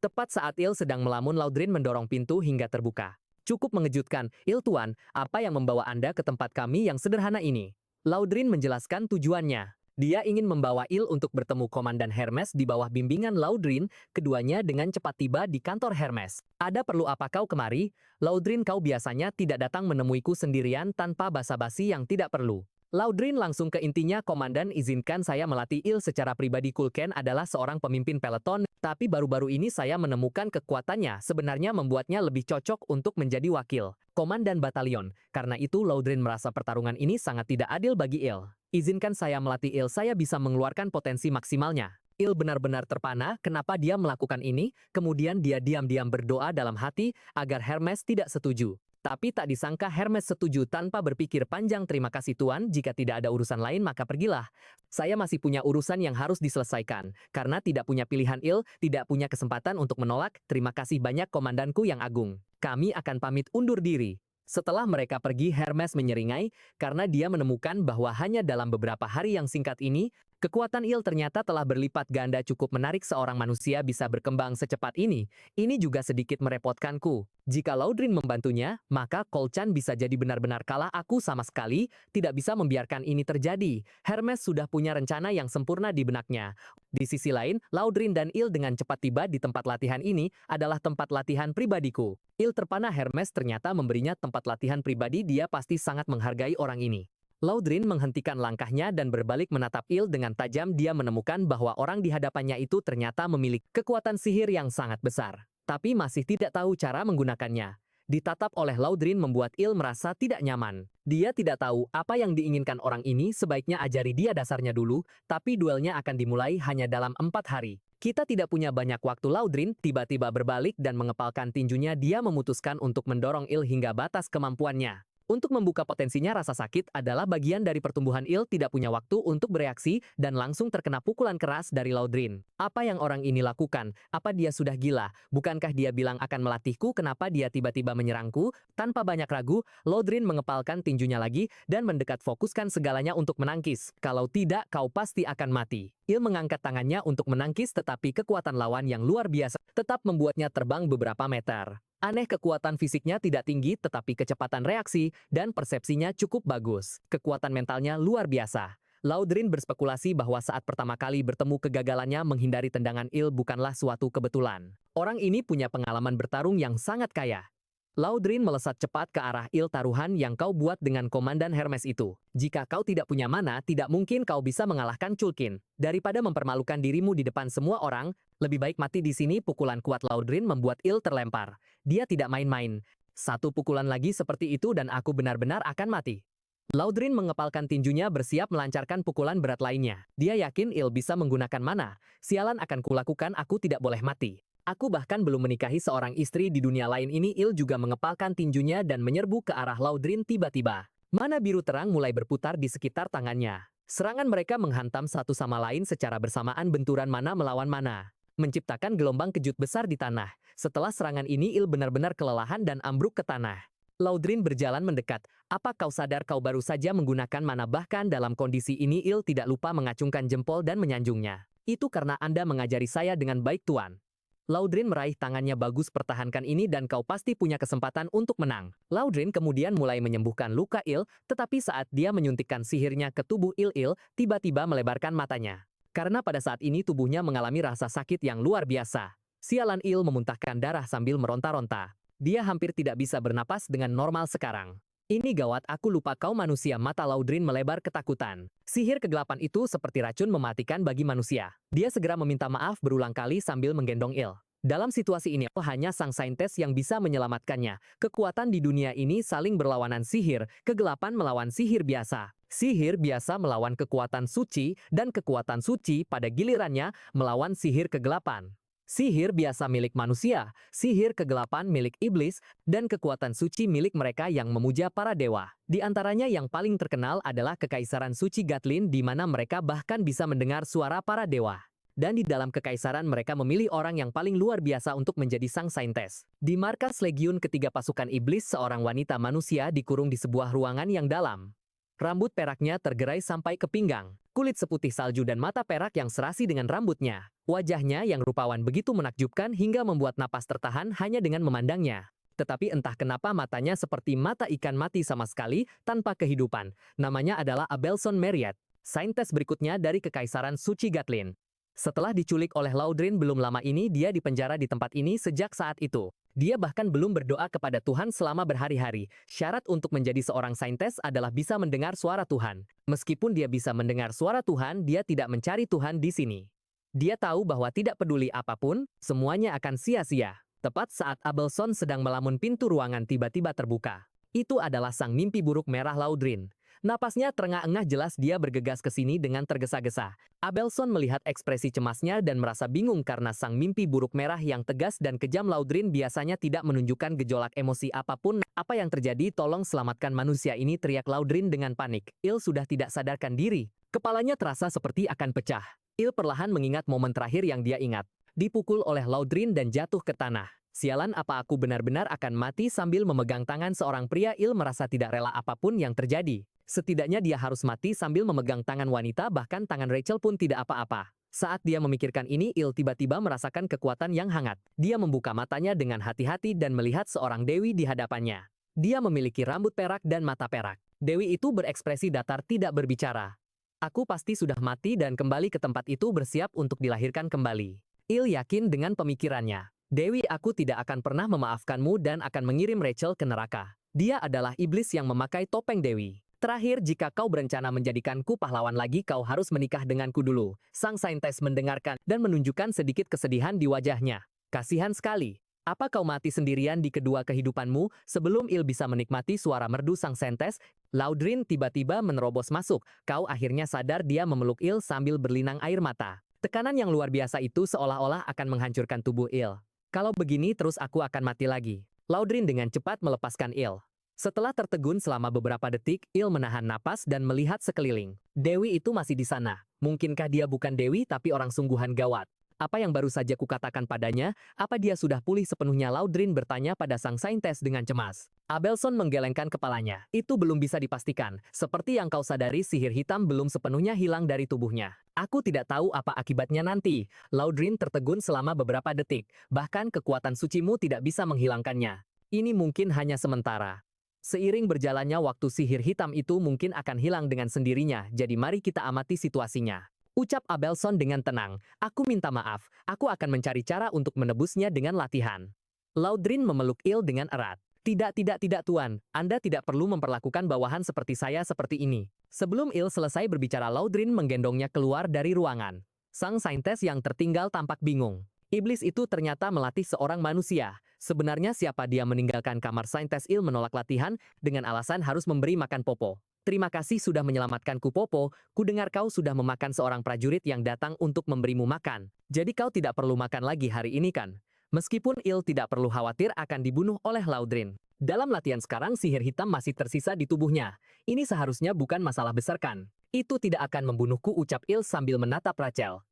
S1: Tepat saat Il sedang melamun, Laudrin mendorong pintu hingga terbuka. Cukup mengejutkan, Il tuan, apa yang membawa Anda ke tempat kami yang sederhana ini? Laudrin menjelaskan tujuannya. Dia ingin membawa Il untuk bertemu Komandan Hermes di bawah bimbingan Laudrin. Keduanya dengan cepat tiba di kantor Hermes. Ada perlu apa kau kemari? Laudrin, kau biasanya tidak datang menemuiku sendirian tanpa basa-basi yang tidak perlu. Laudrin langsung ke intinya. Komandan, izinkan saya melatih Il secara pribadi. Kulken adalah seorang pemimpin peloton, tapi baru-baru ini saya menemukan kekuatannya sebenarnya membuatnya lebih cocok untuk menjadi wakil Komandan Batalion. Karena itu Laudrin merasa pertarungan ini sangat tidak adil bagi Il. Izinkan saya melatih Il, saya bisa mengeluarkan potensi maksimalnya. Il benar-benar terpana kenapa dia melakukan ini, kemudian dia diam-diam berdoa dalam hati agar Hermes tidak setuju. Tapi tak disangka Hermes setuju tanpa berpikir panjang. Terima kasih Tuan, jika tidak ada urusan lain maka pergilah. Saya masih punya urusan yang harus diselesaikan. Karena tidak punya pilihan Il, tidak punya kesempatan untuk menolak. Terima kasih banyak komandanku yang agung. Kami akan pamit undur diri. Setelah mereka pergi, Hermes menyeringai karena dia menemukan bahwa hanya dalam beberapa hari yang singkat ini, kekuatan Il ternyata telah berlipat ganda. Cukup menarik seorang manusia bisa berkembang secepat ini. Ini juga sedikit merepotkanku. Jika Laudrin membantunya, maka Kolchan bisa jadi benar-benar kalah. Aku sama sekali tidak bisa membiarkan ini terjadi. Hermes sudah punya rencana yang sempurna di benaknya. Di sisi lain, Laudrin dan Il dengan cepat tiba di tempat latihan. Ini adalah tempat latihan pribadiku. Il terpana. Hermes ternyata memberinya tempat latihan pribadi. Dia pasti sangat menghargai orang ini. Laudrin menghentikan langkahnya dan berbalik menatap Il dengan tajam. Dia menemukan bahwa orang di hadapannya itu ternyata memiliki kekuatan sihir yang sangat besar, tapi masih tidak tahu cara menggunakannya. Ditatap oleh Laudrin membuat Il merasa tidak nyaman. Dia tidak tahu apa yang diinginkan orang ini. Sebaiknya ajari dia dasarnya dulu, tapi duelnya akan dimulai hanya dalam 4 hari. Kita tidak punya banyak waktu. Laudrin tiba-tiba berbalik dan mengepalkan tinjunya. Dia memutuskan untuk mendorong Il hingga batas kemampuannya. Untuk membuka potensinya, rasa sakit adalah bagian dari pertumbuhan. Il tidak punya waktu untuk bereaksi dan langsung terkena pukulan keras dari Laudrin. Apa yang orang ini lakukan? Apa dia sudah gila? Bukankah dia bilang akan melatihku? Kenapa dia tiba-tiba menyerangku? Tanpa banyak ragu, Laudrin mengepalkan tinjunya lagi dan mendekat. Fokuskan segalanya untuk menangkis. Kalau tidak, kau pasti akan mati. Il mengangkat tangannya untuk menangkis, tetapi kekuatan lawan yang luar biasa tetap membuatnya terbang beberapa meter. Aneh, kekuatan fisiknya tidak tinggi, tetapi kecepatan reaksi dan persepsinya cukup bagus. Kekuatan mentalnya luar biasa. Laudrin berspekulasi bahwa saat pertama kali bertemu, kegagalannya menghindari tendangan Il bukanlah suatu kebetulan. Orang ini punya pengalaman bertarung yang sangat kaya. Laudrin melesat cepat ke arah Il. Taruhan yang kau buat dengan Komandan Hermes itu. Jika kau tidak punya mana, tidak mungkin kau bisa mengalahkan Culkin. Daripada mempermalukan dirimu di depan semua orang, lebih baik mati di sini. Pukulan kuat Laudrin membuat Il terlempar. Dia tidak main-main. Satu pukulan lagi seperti itu dan aku benar-benar akan mati. Laudrin mengepalkan tinjunya bersiap melancarkan pukulan berat lainnya. Dia yakin Il bisa menggunakan mana. Sialan, akan kulakukan, aku tidak boleh mati. Aku bahkan belum menikahi seorang istri di dunia lain ini. Il juga mengepalkan tinjunya dan menyerbu ke arah Laudrin. Tiba-tiba, mana biru terang mulai berputar di sekitar tangannya. Serangan mereka menghantam satu sama lain secara bersamaan. Benturan mana melawan mana, menciptakan gelombang kejut besar di tanah. Setelah serangan ini, Il benar-benar kelelahan dan ambruk ke tanah. Laudrin berjalan mendekat. Apa kau sadar kau baru saja menggunakan mana? Bahkan dalam kondisi ini, Il tidak lupa mengacungkan jempol dan menyanjungnya. Itu karena Anda mengajari saya dengan baik, Tuan. Laudrin meraih tangannya. Bagus, pertahankan ini dan kau pasti punya kesempatan untuk menang. Laudrin kemudian mulai menyembuhkan luka Il, tetapi saat dia menyuntikkan sihirnya ke tubuh Il tiba-tiba melebarkan matanya. Karena pada saat ini tubuhnya mengalami rasa sakit yang luar biasa. Sialan, Il memuntahkan darah sambil meronta-ronta. Dia hampir tidak bisa bernapas dengan normal sekarang. Ini gawat, aku lupa kau manusia. Mata Laudrin melebar ketakutan. Sihir kegelapan itu seperti racun mematikan bagi manusia. Dia segera meminta maaf berulang kali sambil menggendong Il. Dalam situasi ini, hanya sang saintes yang bisa menyelamatkannya. Kekuatan di dunia ini saling berlawanan. Sihir kegelapan melawan sihir biasa. Sihir biasa melawan kekuatan suci, dan kekuatan suci pada gilirannya melawan sihir kegelapan. Sihir biasa milik manusia, sihir kegelapan milik iblis, dan kekuatan suci milik mereka yang memuja para dewa. Di antaranya yang paling terkenal adalah Kekaisaran Suci Gatlin di mana mereka bahkan bisa mendengar suara para dewa. Dan di dalam kekaisaran mereka memilih orang yang paling luar biasa untuk menjadi sang saintes. Di markas Legiun ketiga pasukan iblis seorang wanita manusia dikurung di sebuah ruangan yang dalam. Rambut peraknya tergerai sampai ke pinggang, kulit seputih salju dan mata perak yang serasi dengan rambutnya. Wajahnya yang rupawan begitu menakjubkan hingga membuat napas tertahan hanya dengan memandangnya. Tetapi entah kenapa matanya seperti mata ikan mati sama sekali, tanpa kehidupan. Namanya adalah Abelson Marriott, saintes berikutnya dari Kekaisaran Suci Gatlin. Setelah diculik oleh Laudrin belum lama ini dia dipenjara di tempat ini sejak saat itu. Dia bahkan belum berdoa kepada Tuhan selama berhari-hari. Syarat untuk menjadi seorang saintes adalah bisa mendengar suara Tuhan. Meskipun dia bisa mendengar suara Tuhan, dia tidak mencari Tuhan di sini. Dia tahu bahwa tidak peduli apapun, semuanya akan sia-sia. Tepat saat Abelson sedang melamun pintu ruangan tiba-tiba terbuka. Itu adalah sang mimpi buruk merah Laudrin. Napasnya terengah-engah jelas dia bergegas ke sini dengan tergesa-gesa. Abelson melihat ekspresi cemasnya dan merasa bingung karena sang mimpi buruk merah yang tegas dan kejam Laudrin biasanya tidak menunjukkan gejolak emosi apapun. Apa yang terjadi? Tolong selamatkan manusia ini, teriak Laudrin dengan panik. Il sudah tidak sadarkan diri. Kepalanya terasa seperti akan pecah. Il perlahan mengingat momen terakhir yang dia ingat. Dipukul oleh Laudrin dan jatuh ke tanah. Sialan, apa aku benar-benar akan mati? Sambil memegang tangan seorang pria, Il merasa tidak rela apapun yang terjadi. Setidaknya dia harus mati sambil memegang tangan wanita, bahkan tangan Rachel pun tidak apa-apa. Saat dia memikirkan ini, Il tiba-tiba merasakan kekuatan yang hangat. Dia membuka matanya dengan hati-hati dan melihat seorang dewi di hadapannya. Dia memiliki rambut perak dan mata perak. Dewi itu berekspresi datar, tidak berbicara. Aku pasti sudah mati dan kembali ke tempat itu bersiap untuk dilahirkan kembali. Il yakin dengan pemikirannya. Dewi, aku tidak akan pernah memaafkanmu dan akan mengirim Rachel ke neraka. Dia adalah iblis yang memakai topeng Dewi. Terakhir, jika kau berencana menjadikanku pahlawan lagi, kau harus menikah denganku dulu. Sang saintes mendengarkan dan menunjukkan sedikit kesedihan di wajahnya. Kasihan sekali. Apa kau mati sendirian di kedua kehidupanmu? Sebelum Il bisa menikmati suara merdu sang saintes, Laudrin tiba-tiba menerobos masuk. Kau akhirnya sadar, dia memeluk Il sambil berlinang air mata. Tekanan yang luar biasa itu seolah-olah akan menghancurkan tubuh Il. Kalau begini terus aku akan mati lagi. Laudrin dengan cepat melepaskan Il. Setelah tertegun selama beberapa detik, Il menahan napas dan melihat sekeliling. Dewi itu masih di sana. Mungkinkah dia bukan Dewi tapi orang sungguhan gawat? Apa yang baru saja kukatakan padanya? Apa dia sudah pulih sepenuhnya? Laudrin bertanya pada sang saintes dengan cemas. Abelson menggelengkan kepalanya. Itu belum bisa dipastikan. Seperti yang kau sadari, sihir hitam belum sepenuhnya hilang dari tubuhnya. Aku tidak tahu apa akibatnya nanti. Laudrin tertegun selama beberapa detik. Bahkan kekuatan sucimu tidak bisa menghilangkannya. Ini mungkin hanya sementara. Seiring berjalannya waktu, sihir hitam itu mungkin akan hilang dengan sendirinya. Jadi mari kita amati situasinya. Ucap Abelson dengan tenang. Aku minta maaf. Aku akan mencari cara untuk menebusnya dengan latihan. Laudrin memeluk Il dengan erat. Tidak tuan. Anda tidak perlu memperlakukan bawahan seperti saya seperti ini. Sebelum Il selesai berbicara, Laudrin menggendongnya keluar dari ruangan. Sang saintes yang tertinggal tampak bingung. Iblis itu ternyata melatih seorang manusia. Sebenarnya siapa dia? Meninggalkan kamar saintes, Il menolak latihan dengan alasan harus memberi makan Popo. Terima kasih sudah menyelamatkanku, Popo. Kudengar kau sudah memakan seorang prajurit yang datang untuk memberimu makan. Jadi kau tidak perlu makan lagi hari ini kan? Meskipun Il tidak perlu khawatir akan dibunuh oleh Laudrin. Dalam latihan sekarang sihir hitam masih tersisa di tubuhnya. Ini seharusnya bukan masalah besar kan? Itu tidak akan membunuhku, ucap Il sambil menatap Rachel.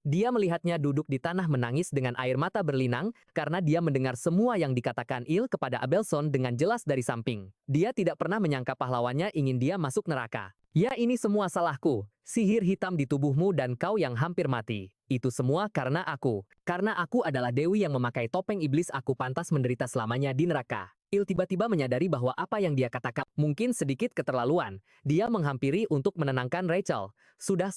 S1: Dia melihatnya duduk di tanah menangis dengan air mata berlinang karena dia mendengar semua yang dikatakan Il kepada Abelson dengan jelas dari samping. Dia tidak pernah menyangka pahlawannya ingin dia masuk neraka. Ya, ini semua salahku. Sihir hitam di tubuhmu dan kau yang hampir mati. Itu semua karena aku. Karena aku adalah dewi yang memakai topeng iblis, aku pantas menderita selamanya di neraka. Il tiba-tiba menyadari bahwa apa yang dia katakan mungkin sedikit keterlaluan. Dia menghampiri untuk menenangkan Rachel. Sudah.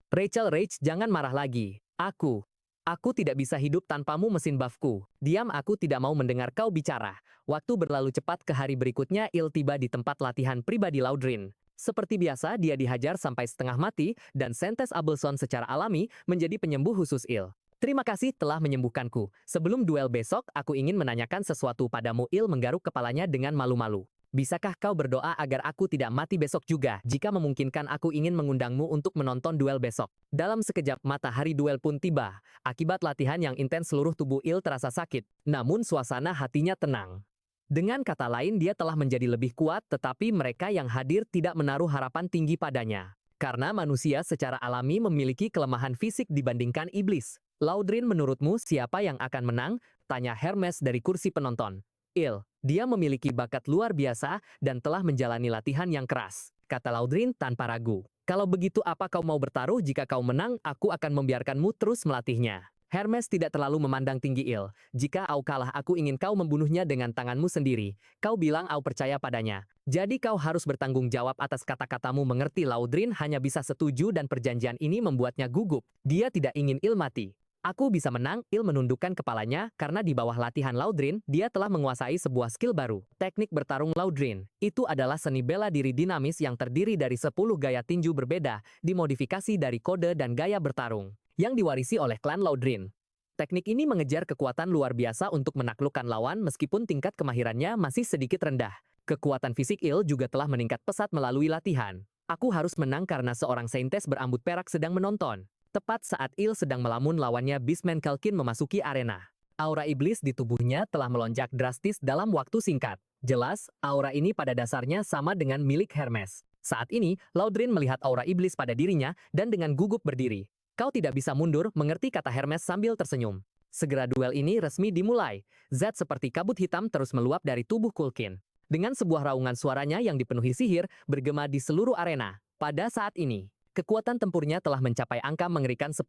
S1: Rachel, jangan marah lagi. Aku tidak bisa hidup tanpamu, mesin buffku. Diam, aku tidak mau mendengar kau bicara. Waktu berlalu cepat. Ke hari berikutnya, Il tiba di tempat latihan pribadi Laudrin. Seperti biasa, dia dihajar sampai setengah mati, dan saintes Abelson secara alami menjadi penyembuh khusus Il. Terima kasih telah menyembuhkanku. Sebelum duel besok, aku ingin menanyakan sesuatu padamu. Il menggaruk kepalanya dengan malu-malu. Bisakah kau berdoa agar aku tidak mati besok juga? Jika memungkinkan aku ingin mengundangmu untuk menonton duel besok. Dalam sekejap mata hari duel pun tiba. Akibat latihan yang intens seluruh tubuh Il terasa sakit. Namun suasana hatinya tenang. Dengan kata lain dia telah menjadi lebih kuat tetapi mereka yang hadir tidak menaruh harapan tinggi padanya. Karena manusia secara alami memiliki kelemahan fisik dibandingkan iblis. Laudrin, menurutmu siapa yang akan menang? Tanya Hermes dari kursi penonton. Il, dia memiliki bakat luar biasa dan telah menjalani latihan yang keras, kata Laudrin tanpa ragu. Kalau begitu apa kau mau bertaruh? Jika kau menang, aku akan membiarkanmu terus melatihnya. Hermes tidak terlalu memandang tinggi Il. Jika kau kalah, aku ingin kau membunuhnya dengan tanganmu sendiri. Kau bilang kau percaya padanya. Jadi kau harus bertanggung jawab atas kata-katamu, mengerti? Laudrin hanya bisa setuju dan perjanjian ini membuatnya gugup. Dia tidak ingin Il mati. Aku bisa menang, Il menundukkan kepalanya, karena di bawah latihan Laudrin, dia telah menguasai sebuah skill baru. Teknik bertarung Laudrin. Itu adalah seni bela diri dinamis yang terdiri dari 10 gaya tinju berbeda, dimodifikasi dari kode dan gaya bertarung, yang diwarisi oleh klan Laudrin. Teknik ini mengejar kekuatan luar biasa untuk menaklukkan lawan meskipun tingkat kemahirannya masih sedikit rendah. Kekuatan fisik Il juga telah meningkat pesat melalui latihan. Aku harus menang karena seorang saintes berambut perak sedang menonton. Tepat saat Il sedang melamun lawannya, Beastman Kalkin memasuki arena. Aura iblis di tubuhnya telah melonjak drastis dalam waktu singkat. Jelas, aura ini pada dasarnya sama dengan milik Hermes. Saat ini, Laudrin melihat aura iblis pada dirinya dan dengan gugup berdiri. Kau tidak bisa mundur, mengerti? Kata Hermes sambil tersenyum. Segera duel ini resmi dimulai. Zat seperti kabut hitam terus meluap dari tubuh Kulkin. Dengan sebuah raungan suaranya yang dipenuhi sihir, bergema di seluruh arena. Pada saat ini, kekuatan tempurnya telah mencapai angka mengerikan 10.573.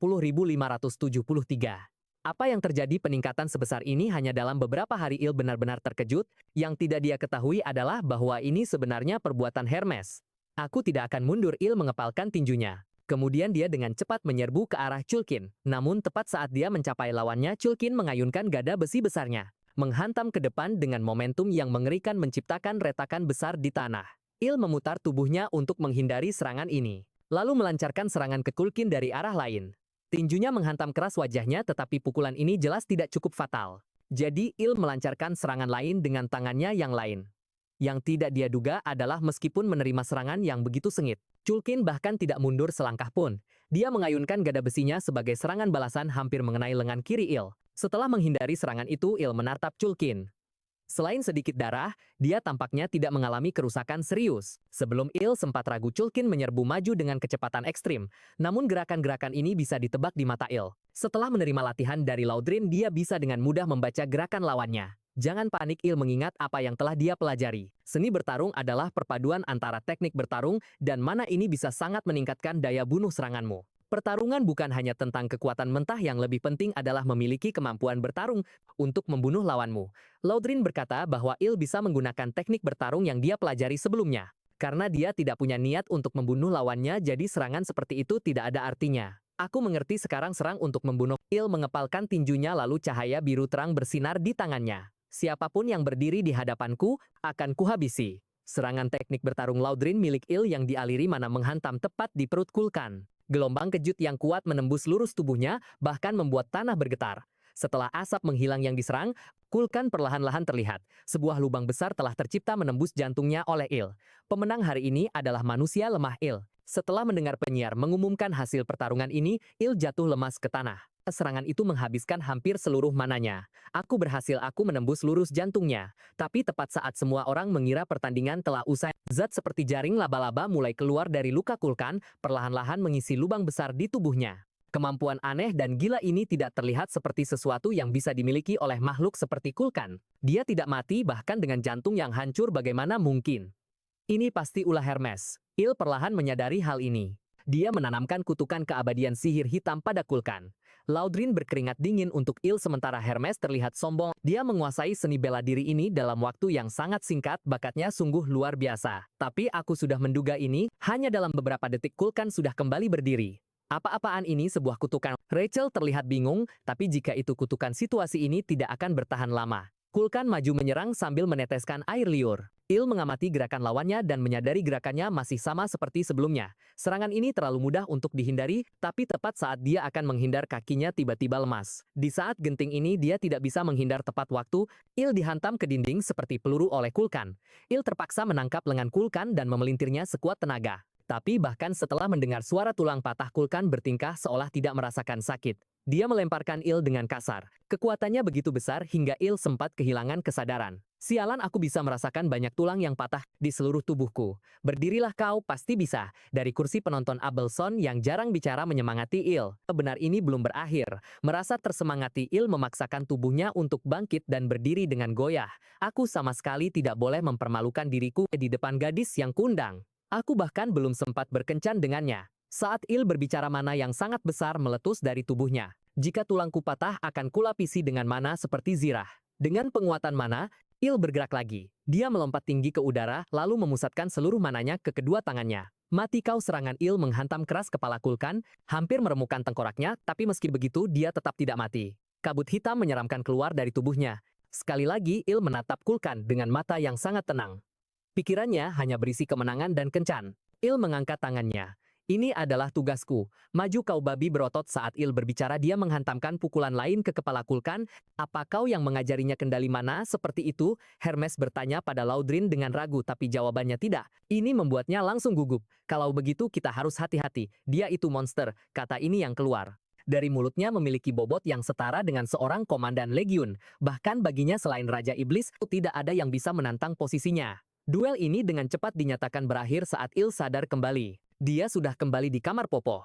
S1: Apa yang terjadi peningkatan sebesar ini hanya dalam beberapa hari? Il benar-benar terkejut. Yang tidak dia ketahui adalah bahwa ini sebenarnya perbuatan Hermes. Aku tidak akan mundur, Il mengepalkan tinjunya. Kemudian dia dengan cepat menyerbu ke arah Culkin. Namun tepat saat dia mencapai lawannya, Culkin mengayunkan gada besi besarnya, menghantam ke depan dengan momentum yang mengerikan menciptakan retakan besar di tanah. Il memutar tubuhnya untuk menghindari serangan ini, lalu melancarkan serangan ke Culkin dari arah lain. Tinjunya menghantam keras wajahnya, tetapi pukulan ini jelas tidak cukup fatal. Jadi Il melancarkan serangan lain dengan tangannya yang lain. Yang tidak dia duga adalah meskipun menerima serangan yang begitu sengit, Culkin bahkan tidak mundur selangkah pun. Dia mengayunkan gada besinya sebagai serangan balasan hampir mengenai lengan kiri Il. Setelah menghindari serangan itu, Il menatap Culkin. Selain sedikit darah, dia tampaknya tidak mengalami kerusakan serius. Sebelum Il sempat ragu, Culkin menyerbu maju dengan kecepatan ekstrim. Namun gerakan-gerakan ini bisa ditebak di mata Il. Setelah menerima latihan dari Laudrin, dia bisa dengan mudah membaca gerakan lawannya. Jangan panik, Il mengingat apa yang telah dia pelajari. Seni bertarung adalah perpaduan antara teknik bertarung dan mana ini bisa sangat meningkatkan daya bunuh seranganmu. Pertarungan bukan hanya tentang kekuatan mentah, yang lebih penting adalah memiliki kemampuan bertarung untuk membunuh lawanmu. Laudrin berkata bahwa Il bisa menggunakan teknik bertarung yang dia pelajari sebelumnya. Karena dia tidak punya niat untuk membunuh lawannya, jadi serangan seperti itu tidak ada artinya. Aku mengerti, sekarang serang untuk membunuh. Il mengepalkan tinjunya lalu cahaya biru terang bersinar di tangannya. Siapapun yang berdiri di hadapanku, akan kuhabisi. Serangan teknik bertarung Laudrin milik Il yang dialiri mana menghantam tepat di perut Kulkan. Gelombang kejut yang kuat menembus lurus tubuhnya, bahkan membuat tanah bergetar. Setelah asap menghilang yang diserang, Kulkan perlahan-lahan terlihat. Sebuah lubang besar telah tercipta menembus jantungnya oleh Il. Pemenang hari ini adalah manusia lemah Il. Setelah mendengar penyiar mengumumkan hasil pertarungan ini, Il jatuh lemas ke tanah. Serangan itu menghabiskan hampir seluruh mananya. Aku menembus lurus jantungnya. Tapi tepat saat semua orang mengira pertandingan telah usai, zat seperti jaring laba-laba mulai keluar dari luka Kulkan, perlahan-lahan mengisi lubang besar di tubuhnya. Kemampuan aneh dan gila ini tidak terlihat seperti sesuatu yang bisa dimiliki oleh makhluk seperti Kulkan. Dia tidak mati bahkan dengan jantung yang hancur, bagaimana mungkin? Ini pasti ulah Hermes. Il perlahan menyadari hal ini. Dia menanamkan kutukan keabadian sihir hitam pada Kulkan. Laudrin berkeringat dingin untuk Il sementara Hermes terlihat sombong. Dia menguasai seni bela diri ini dalam waktu yang sangat singkat, bakatnya sungguh luar biasa. Tapi aku sudah menduga ini, hanya dalam beberapa detik Kulkan sudah kembali berdiri. Apa-apaan ini, sebuah kutukan? Rachel terlihat bingung, tapi jika itu kutukan, situasi ini tidak akan bertahan lama. Kulkan maju menyerang sambil meneteskan air liur. Il mengamati gerakan lawannya dan menyadari gerakannya masih sama seperti sebelumnya. Serangan ini terlalu mudah untuk dihindari, tapi tepat saat dia akan menghindar kakinya tiba-tiba lemas. Di saat genting ini dia tidak bisa menghindar tepat waktu, Il dihantam ke dinding seperti peluru oleh Kulkan. Il terpaksa menangkap lengan Kulkan dan memelintirnya sekuat tenaga. Tapi bahkan setelah mendengar suara tulang patah, Kulkan bertingkah seolah tidak merasakan sakit. Dia melemparkan Il dengan kasar. Kekuatannya begitu besar hingga Il sempat kehilangan kesadaran. Sialan, aku bisa merasakan banyak tulang yang patah di seluruh tubuhku. Berdirilah kau, pasti bisa. Dari kursi penonton, Abelson yang jarang bicara menyemangati Il. Benar, ini belum berakhir. Merasa tersemangati, Il memaksakan tubuhnya untuk bangkit dan berdiri dengan goyah. Aku sama sekali tidak boleh mempermalukan diriku di depan gadis yang kundang. Aku bahkan belum sempat berkencan dengannya. Saat Il berbicara, mana yang sangat besar meletus dari tubuhnya. Jika tulangku patah, akan kulapisi dengan mana seperti zirah. Dengan penguatan mana, Il bergerak lagi. Dia melompat tinggi ke udara, lalu memusatkan seluruh mananya ke kedua tangannya. Mati kau! Serangan Il menghantam keras kepala Kulkan, hampir meremukkan tengkoraknya, tapi meski begitu dia tetap tidak mati. Kabut hitam menyeramkan keluar dari tubuhnya. Sekali lagi Il menatap Kulkan dengan mata yang sangat tenang. Pikirannya hanya berisi kemenangan dan kencan. Il mengangkat tangannya. Ini adalah tugasku. Maju kau! Babi berotot. Saat Il berbicara, dia menghantamkan pukulan lain ke kepala Kulkan. Apa kau yang mengajarinya kendali mana seperti itu? Hermes bertanya pada Laudrin dengan ragu, tapi jawabannya tidak. Ini membuatnya langsung gugup. Kalau begitu kita harus hati-hati. Dia itu monster, kata ini yang keluar. Dari mulutnya memiliki bobot yang setara dengan seorang komandan legiun. Bahkan baginya selain Raja Iblis, tidak ada yang bisa menantang posisinya. Duel ini dengan cepat dinyatakan berakhir saat Il sadar kembali. Dia sudah kembali di kamar Popo.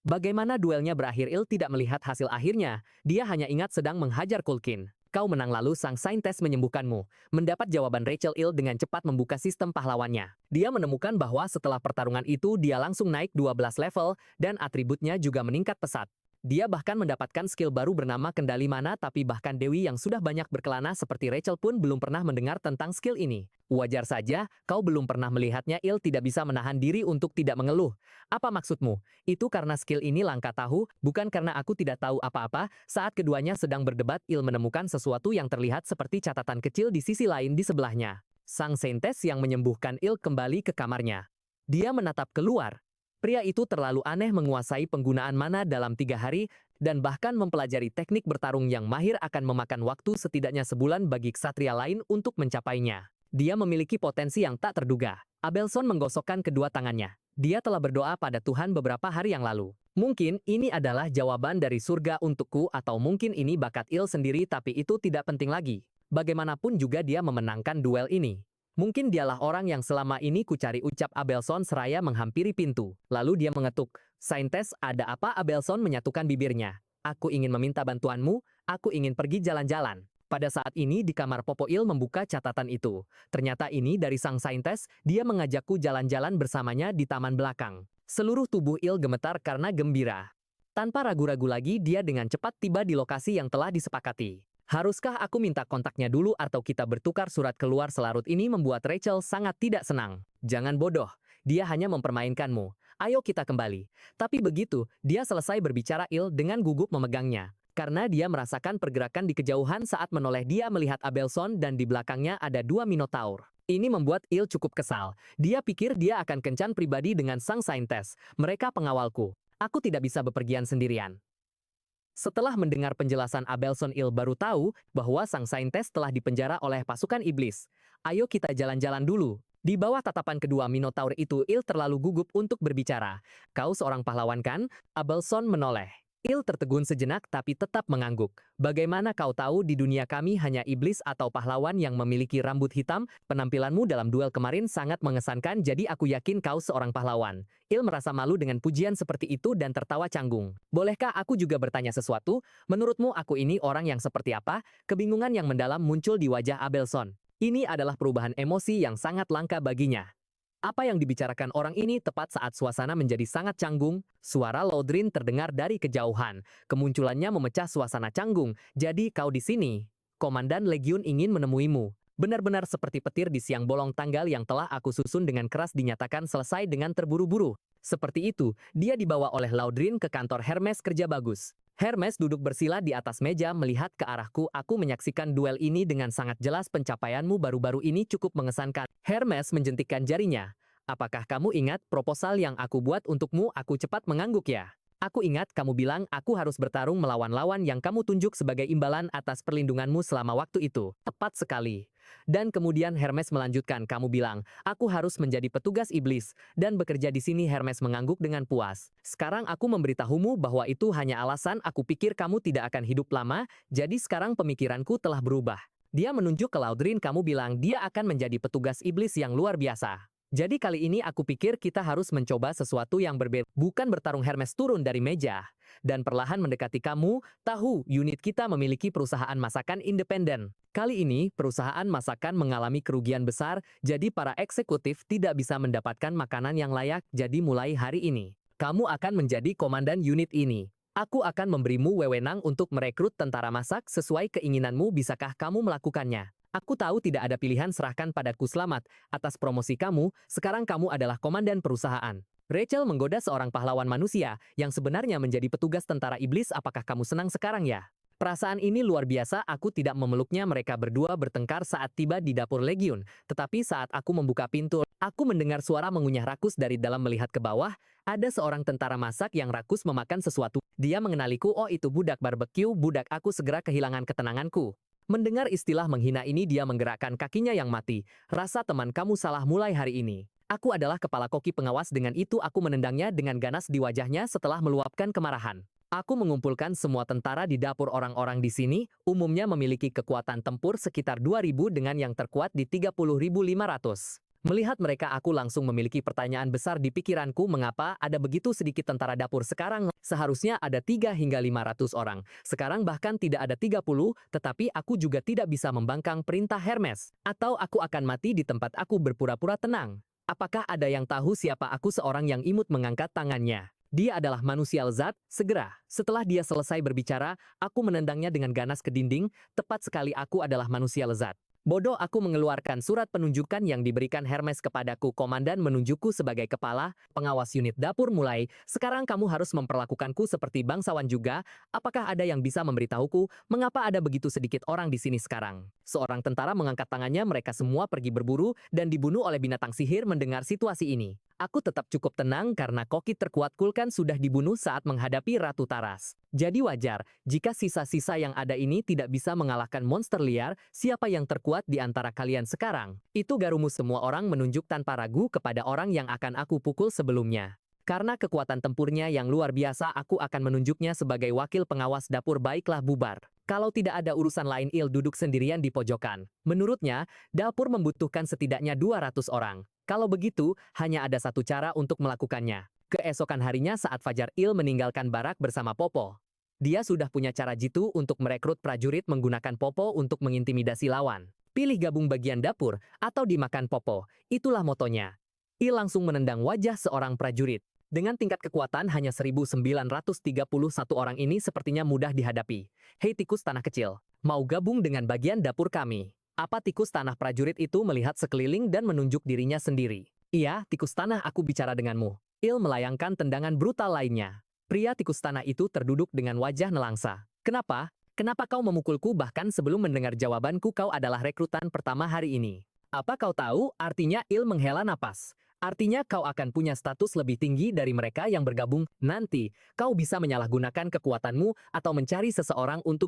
S1: Bagaimana duelnya berakhir, Il tidak melihat hasil akhirnya. Dia hanya ingat sedang menghajar Kulkin. Kau menang, lalu sang saintes menyembuhkanmu. Mendapat jawaban Rachel, Il dengan cepat membuka sistem pahlawannya. Dia menemukan bahwa setelah pertarungan itu dia langsung naik 12 level dan atributnya juga meningkat pesat. Dia bahkan mendapatkan skill baru bernama kendali mana, tapi bahkan Dewi yang sudah banyak berkelana seperti Rachel pun belum pernah mendengar tentang skill ini. Wajar saja, kau belum pernah melihatnya. Il tidak bisa menahan diri untuk tidak mengeluh. Apa maksudmu? Itu karena skill ini langka tahu, bukan karena aku tidak tahu apa-apa. Saat keduanya sedang berdebat, Il menemukan sesuatu yang terlihat seperti catatan kecil di sisi lain di sebelahnya. Sang saintes yang menyembuhkan Il kembali ke kamarnya. Dia menatap keluar. Pria itu terlalu aneh, menguasai penggunaan mana dalam 3 hari, dan bahkan mempelajari teknik bertarung yang mahir akan memakan waktu setidaknya sebulan bagi ksatria lain untuk mencapainya. Dia memiliki potensi yang tak terduga. Abelson menggosokkan kedua tangannya. Dia telah berdoa pada Tuhan beberapa hari yang lalu. Mungkin ini adalah jawaban dari surga untukku, atau mungkin ini bakat Il sendiri, tapi itu tidak penting lagi. Bagaimanapun juga dia memenangkan duel ini. Mungkin dialah orang yang selama ini kucari, ucap Abelson seraya menghampiri pintu. Lalu dia mengetuk. Saintes, ada apa? Abelson menyatukan bibirnya. Aku ingin meminta bantuanmu, aku ingin pergi jalan-jalan. Pada saat ini di kamar Popo, Il membuka catatan itu. Ternyata ini dari sang saintes, dia mengajakku jalan-jalan bersamanya di taman belakang. Seluruh tubuh Il gemetar karena gembira. Tanpa ragu-ragu lagi, dia dengan cepat tiba di lokasi yang telah disepakati. Haruskah aku minta kontaknya dulu atau kita bertukar surat? Keluar selarut ini membuat Rachel sangat tidak senang. Jangan bodoh, dia hanya mempermainkanmu. Ayo kita kembali. Tapi begitu, dia selesai berbicara, Il dengan gugup memegangnya. Karena dia merasakan pergerakan di kejauhan saat menoleh, dia melihat Abelson dan di belakangnya ada 2 Minotaur. Ini membuat Il cukup kesal. Dia pikir dia akan kencan pribadi dengan sang saintes. Mereka pengawalku. Aku tidak bisa bepergian sendirian. Setelah mendengar penjelasan Abelson, Il baru tahu bahwa sang saintes telah dipenjara oleh pasukan iblis. Ayo kita jalan-jalan dulu. Di bawah tatapan kedua Minotaur itu, Il terlalu gugup untuk berbicara. Kau seorang pahlawan kan? Abelson menoleh. Il tertegun sejenak tapi tetap mengangguk. Bagaimana kau tahu di dunia kami hanya iblis atau pahlawan yang memiliki rambut hitam? Penampilanmu dalam duel kemarin sangat mengesankan, jadi aku yakin kau seorang pahlawan. Il merasa malu dengan pujian seperti itu dan tertawa canggung. Bolehkah aku juga bertanya sesuatu? Menurutmu aku ini orang yang seperti apa? Kebingungan yang mendalam muncul di wajah Abelson. Ini adalah perubahan emosi yang sangat langka baginya. Apa yang dibicarakan orang ini tepat saat suasana menjadi sangat canggung? Suara Laudrin terdengar dari kejauhan. Kemunculannya memecah suasana canggung. Jadi kau di sini? Komandan Legiun ingin menemuimu. Benar-benar seperti petir di siang bolong, tanggal yang telah aku susun dengan keras dinyatakan selesai dengan terburu-buru. Seperti itu, dia dibawa oleh Laudrin ke kantor Hermes Kerja Bagus. Hermes duduk bersila di atas meja melihat ke arahku. Aku menyaksikan duel ini dengan sangat jelas. Pencapaianmu baru-baru ini cukup mengesankan. Hermes menjentikkan jarinya. Apakah kamu ingat proposal yang aku buat untukmu? Aku cepat mengangguk ya. Aku ingat kamu bilang aku harus bertarung melawan lawan yang kamu tunjuk sebagai imbalan atas perlindunganmu selama waktu itu. Tepat sekali. Dan kemudian Hermes melanjutkan, kamu bilang, aku harus menjadi petugas iblis, dan bekerja di sini. Hermes mengangguk dengan puas. Sekarang aku memberitahumu bahwa itu hanya alasan. Aku pikir kamu tidak akan hidup lama, jadi sekarang pemikiranku telah berubah. Dia menunjuk ke Laudrin. Kamu bilang dia akan menjadi petugas iblis yang luar biasa. Jadi kali ini aku pikir kita harus mencoba sesuatu yang berbeda. Bukan bertarung. Hermes turun dari meja dan perlahan mendekati kamu. Tahu, unit kita memiliki perusahaan masakan independen. Kali ini, perusahaan masakan mengalami kerugian besar, jadi para eksekutif tidak bisa mendapatkan makanan yang layak. Jadi mulai hari ini, kamu akan menjadi komandan unit ini. Aku akan memberimu wewenang untuk merekrut tentara masak sesuai keinginanmu. Bisakah kamu melakukannya? Aku tahu tidak ada pilihan. Serahkan padaku. Selamat atas promosi kamu. Sekarang kamu adalah komandan perusahaan. Rachel menggoda seorang pahlawan manusia yang sebenarnya menjadi petugas tentara iblis. Apakah kamu senang sekarang ya? Perasaan ini luar biasa. Aku tidak memeluknya. Mereka berdua bertengkar saat tiba di dapur Legiun. Tetapi saat aku membuka pintu, aku mendengar suara mengunyah rakus dari dalam. Melihat ke bawah, ada seorang tentara masak yang rakus memakan sesuatu. Dia mengenaliku. Oh, itu budak barbeque. Budak. Aku segera kehilangan ketenanganku. Mendengar istilah menghina ini, dia menggerakkan kakinya yang mati. Rasa teman kamu salah mulai hari ini. Aku adalah kepala koki pengawas. Dengan itu aku menendangnya dengan ganas di wajahnya setelah meluapkan kemarahan. Aku mengumpulkan semua tentara di dapur. Orang-orang di sini umumnya memiliki kekuatan tempur sekitar 2.000 dengan yang terkuat di 30.500. Melihat mereka, aku langsung memiliki pertanyaan besar di pikiranku. Mengapa ada begitu sedikit tentara dapur sekarang? Seharusnya ada 3 hingga 500 orang. Sekarang bahkan tidak ada 30, tetapi aku juga tidak bisa membangkang perintah Hermes. Atau aku akan mati di tempat. Aku berpura-pura tenang. Apakah ada yang tahu siapa aku? Seorang yang imut mengangkat tangannya. Dia adalah manusia lezat. Segera, setelah dia selesai berbicara, aku menendangnya dengan ganas ke dinding. Tepat sekali, aku adalah manusia lezat. Bodoh, aku mengeluarkan surat penunjukan yang diberikan Hermes kepadaku. Komandan menunjukku sebagai kepala pengawas unit dapur. Mulai sekarang kamu harus memperlakukanku seperti bangsawan juga. Apakah ada yang bisa memberitahuku mengapa ada begitu sedikit orang di sini sekarang? Seorang tentara mengangkat tangannya. Mereka semua pergi berburu dan dibunuh oleh binatang sihir. Mendengar situasi ini, aku tetap cukup tenang karena koki terkuat Kulkan sudah dibunuh saat menghadapi Ratu Taras. Jadi wajar jika sisa-sisa yang ada ini tidak bisa mengalahkan monster liar. Siapa yang terkuat di antara kalian sekarang? Itu Garumu. Semua orang menunjuk tanpa ragu kepada orang yang akan aku pukul sebelumnya. Karena kekuatan tempurnya yang luar biasa, aku akan menunjuknya sebagai wakil pengawas dapur. Baiklah, bubar. Kalau tidak ada urusan lain. Il duduk sendirian di pojokan. Menurutnya, dapur membutuhkan setidaknya 200 orang. Kalau begitu, hanya ada satu cara untuk melakukannya. Keesokan harinya saat fajar, Il meninggalkan barak bersama Popo. Dia sudah punya cara jitu untuk merekrut prajurit menggunakan Popo untuk mengintimidasi lawan. Pilih gabung bagian dapur atau dimakan Popo. Itulah motonya. Il langsung menendang wajah seorang prajurit. Dengan tingkat kekuatan hanya 1931 orang ini sepertinya mudah dihadapi. Hei tikus tanah kecil, mau gabung dengan bagian dapur kami? Apa? Tikus tanah prajurit itu melihat sekeliling dan menunjuk dirinya sendiri. Iya, tikus tanah, aku bicara denganmu. Il melayangkan tendangan brutal lainnya. Pria tikus tanah itu terduduk dengan wajah nelangsa. Kenapa? Kenapa kau memukulku? Bahkan sebelum mendengar jawabanku, kau adalah rekrutan pertama hari ini. Apa kau tahu artinya? Il menghela napas. Artinya kau akan punya status lebih tinggi dari mereka yang bergabung. Nanti, kau bisa menyalahgunakan kekuatanmu atau mencari seseorang untuk